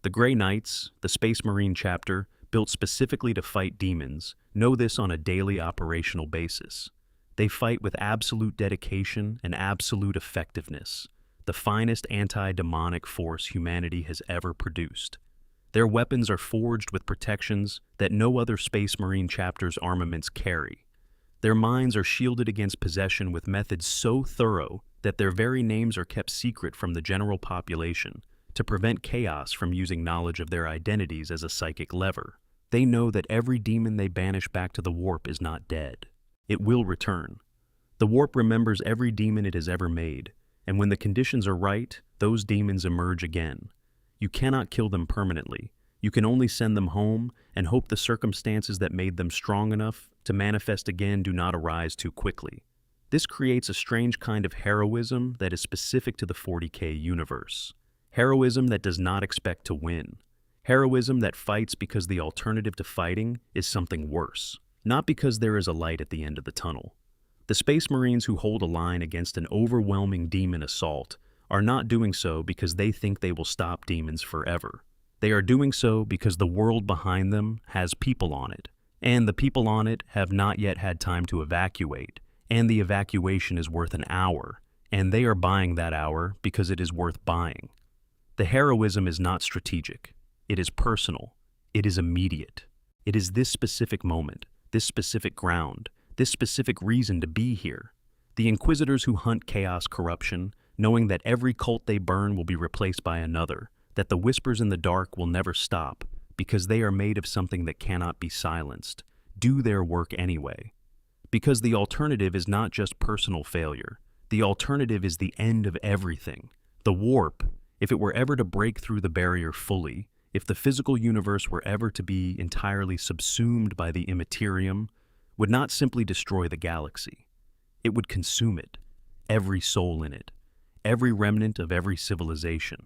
The Grey Knights, the Space Marine chapter, built specifically to fight demons, know this on a daily operational basis. They fight with absolute dedication and absolute effectiveness, the finest anti-demonic force humanity has ever produced. Their weapons are forged with protections that no other Space Marine chapter's armaments carry. Their minds are shielded against possession with methods so thorough that their very names are kept secret from the general population to prevent chaos from using knowledge of their identities as a psychic lever. They know that every demon they banish back to the warp is not dead. It will return. The warp remembers every demon it has ever made, and when the conditions are right, those demons emerge again. You cannot kill them permanently. You can only send them home and hope the circumstances that made them strong enough to manifest again do not arise too quickly. This creates a strange kind of heroism that is specific to the 40K universe. Heroism that does not expect to win. Heroism that fights because the alternative to fighting is something worse, not because there is a light at the end of the tunnel. The Space Marines who hold a line against an overwhelming demon assault are not doing so because they think they will stop demons forever. They are doing so because the world behind them has people on it, and the people on it have not yet had time to evacuate, and the evacuation is worth an hour, and they are buying that hour because it is worth buying. The heroism is not strategic. It is personal. It is immediate. It is this specific moment, this specific ground, this specific reason to be here. The Inquisitors who hunt chaos corruption, knowing that every cult they burn will be replaced by another, that the whispers in the dark will never stop, because they are made of something that cannot be silenced, do their work anyway. Because the alternative is not just personal failure. The alternative is the end of everything. The warp, if it were ever to break through the barrier fully, if the physical universe were ever to be entirely subsumed by the immaterium, would not simply destroy the galaxy. It would consume it, every soul in it, every remnant of every civilization.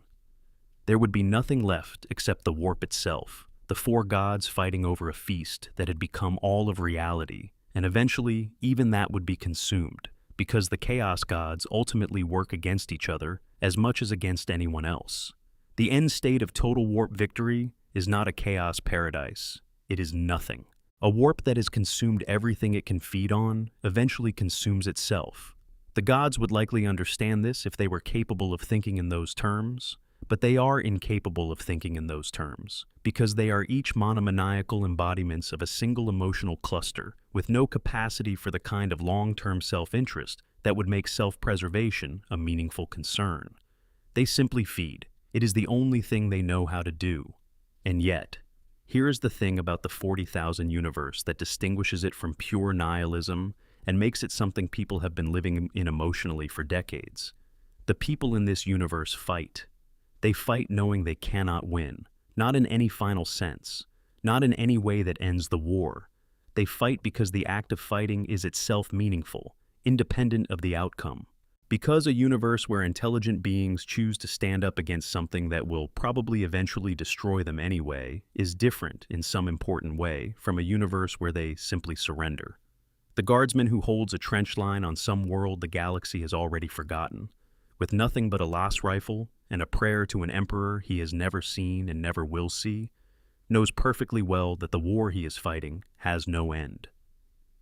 There would be nothing left except the warp itself, the four gods fighting over a feast that had become all of reality, and eventually even that would be consumed, because the chaos gods ultimately work against each other as much as against anyone else. The end state of total warp victory is not a chaos paradise. It is nothing. A warp that has consumed everything it can feed on eventually consumes itself. The gods would likely understand this if they were capable of thinking in those terms, but they are incapable of thinking in those terms, because they are each monomaniacal embodiments of a single emotional cluster, with no capacity for the kind of long-term self-interest that would make self-preservation a meaningful concern. They simply feed. It is the only thing they know how to do. And yet, here is the thing about the 40,000 universe that distinguishes it from pure nihilism and makes it something people have been living in emotionally for decades. The people in this universe fight. They fight knowing they cannot win, not in any final sense, not in any way that ends the war. They fight because the act of fighting is itself meaningful, independent of the outcome. Because a universe where intelligent beings choose to stand up against something that will probably eventually destroy them anyway is different in some important way from a universe where they simply surrender. The guardsman who holds a trench line on some world the galaxy has already forgotten, with nothing but a Las rifle and a prayer to an emperor he has never seen and never will see, knows perfectly well that the war he is fighting has no end.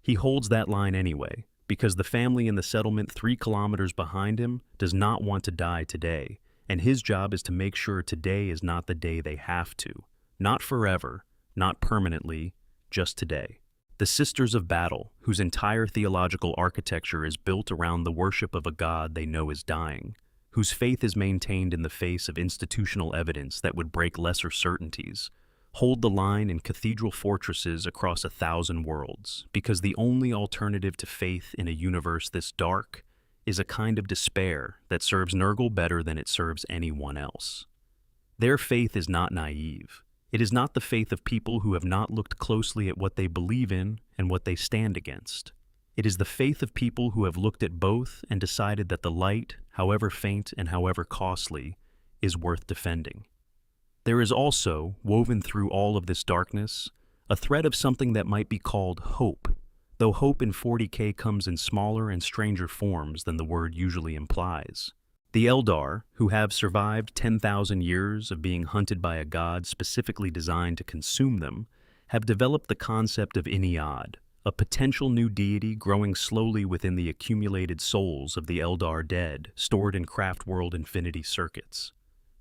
He holds that line anyway, because the family in the settlement 3 kilometers behind him does not want to die today, and his job is to make sure today is not the day they have to. Not forever, not permanently, just today. The Sisters of Battle, whose entire theological architecture is built around the worship of a god they know is dying, whose faith is maintained in the face of institutional evidence that would break lesser certainties, hold the line in cathedral fortresses across 1,000 worlds, because the only alternative to faith in a universe this dark is a kind of despair that serves Nurgle better than it serves anyone else. Their faith is not naive. It is not the faith of people who have not looked closely at what they believe in and what they stand against. It is the faith of people who have looked at both and decided that the light, however faint and however costly, is worth defending. There is also, woven through all of this darkness, a thread of something that might be called hope, though hope in 40K comes in smaller and stranger forms than the word usually implies. The Eldar, who have survived 10,000 years of being hunted by a god specifically designed to consume them, have developed the concept of Iniad, a potential new deity growing slowly within the accumulated souls of the Eldar dead stored in Craftworld Infinity circuits.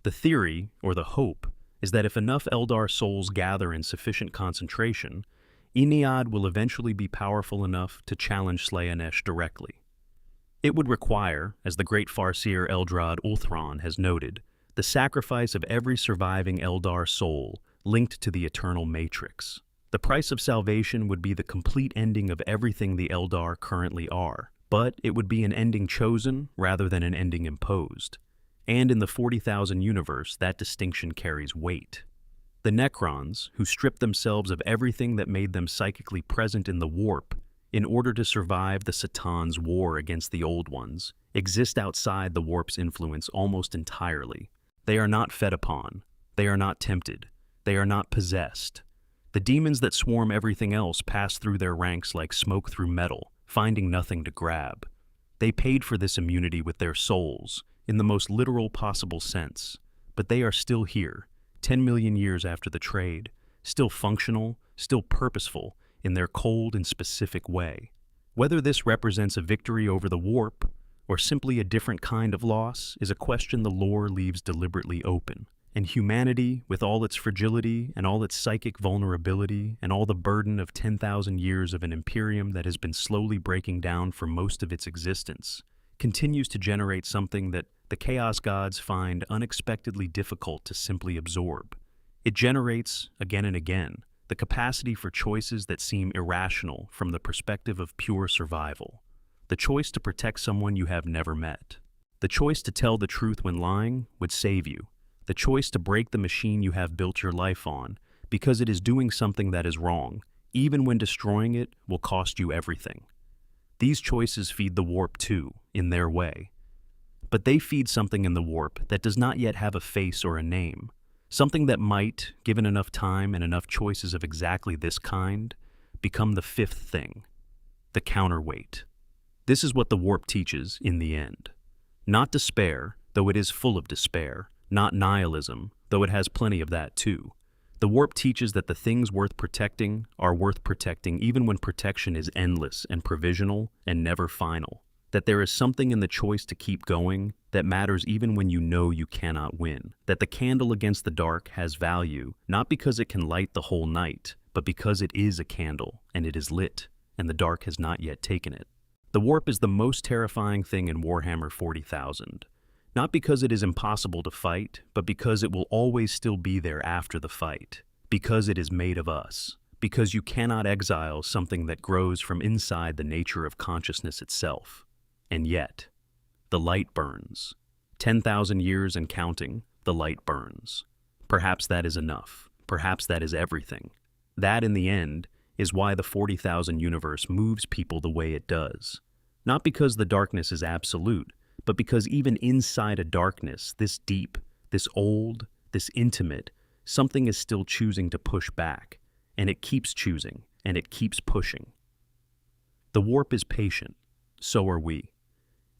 The theory, or the hope, is that if enough Eldar souls gather in sufficient concentration, Iniad will eventually be powerful enough to challenge Slaanesh directly. It would require, as the great Farseer Eldrad Ulthron has noted, the sacrifice of every surviving Eldar soul linked to the eternal matrix. The price of salvation would be the complete ending of everything the Eldar currently are, but it would be an ending chosen rather than an ending imposed. And in the 40,000 universe, that distinction carries weight. The Necrons, who stripped themselves of everything that made them psychically present in the warp in order to survive the Satan's war against the Old Ones, exist outside the warp's influence almost entirely. They are not fed upon. They are not tempted. They are not possessed. The demons that swarm everything else pass through their ranks like smoke through metal, finding nothing to grab. They paid for this immunity with their souls, in the most literal possible sense, but they are still here, 10 million years after the trade, still functional, still purposeful, in their cold and specific way. Whether this represents a victory over the warp, or simply a different kind of loss, is a question the lore leaves deliberately open. And humanity, with all its fragility and all its psychic vulnerability and all the burden of 10,000 years of an imperium that has been slowly breaking down for most of its existence, continues to generate something that the Chaos Gods find unexpectedly difficult to simply absorb. It generates, again and again, the capacity for choices that seem irrational from the perspective of pure survival. The choice to protect someone you have never met. The choice to tell the truth when lying would save you. The choice to break the machine you have built your life on because it is doing something that is wrong, even when destroying it will cost you everything. These choices feed the warp too, in their way. But they feed something in the warp that does not yet have a face or a name. Something that might, given enough time and enough choices of exactly this kind, become the fifth thing, the counterweight. This is what the warp teaches in the end. Not despair, though it is full of despair. Not nihilism, though it has plenty of that too. The warp teaches that the things worth protecting are worth protecting even when protection is endless and provisional and never final. That there is something in the choice to keep going that matters even when you know you cannot win. That the candle against the dark has value, not because it can light the whole night, but because it is a candle, and it is lit, and the dark has not yet taken it. The warp is the most terrifying thing in Warhammer 40,000. Not because it is impossible to fight, but because it will always still be there after the fight. Because it is made of us. Because you cannot exile something that grows from inside the nature of consciousness itself. And yet, the light burns. 10,000 years and counting, the light burns. Perhaps that is enough. Perhaps that is everything. That, in the end, is why the 40,000 universe moves people the way it does. Not because the darkness is absolute, but because even inside a darkness this deep, this old, this intimate, something is still choosing to push back, and it keeps choosing, and it keeps pushing. The warp is patient. So are we.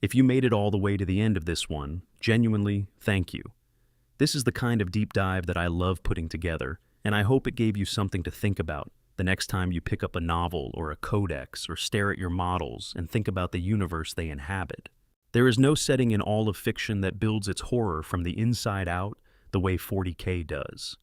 If you made it all the way to the end of this one, genuinely, thank you. This is the kind of deep dive that I love putting together, and I hope it gave you something to think about, the next time you pick up a novel or a codex or stare at your models and think about the universe they inhabit. There is no setting in all of fiction that builds its horror from the inside out the way 40K does.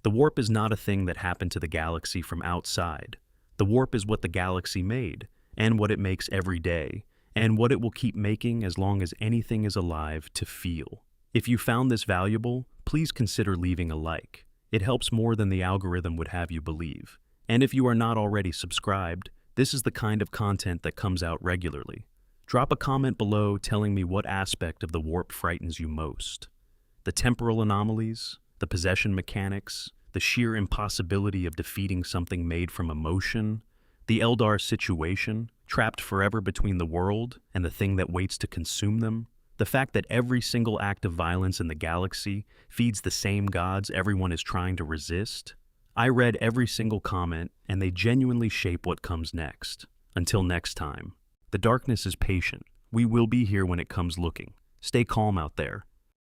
The warp is not a thing that happened to the galaxy from outside. The warp is what the galaxy made, and what it makes every day, and what it will keep making as long as anything is alive to feel. If you found this valuable, please consider leaving a like. It helps more than the algorithm would have you believe. And if you are not already subscribed, this is the kind of content that comes out regularly. Drop a comment below telling me what aspect of the warp frightens you most. The temporal anomalies, the possession mechanics, the sheer impossibility of defeating something made from emotion, the Eldar situation, trapped forever between the world and the thing that waits to consume them, the fact that every single act of violence in the galaxy feeds the same gods everyone is trying to resist. I read every single comment, and they genuinely shape what comes next. Until next time. The darkness is patient. We will be here when it comes looking. Stay calm out there.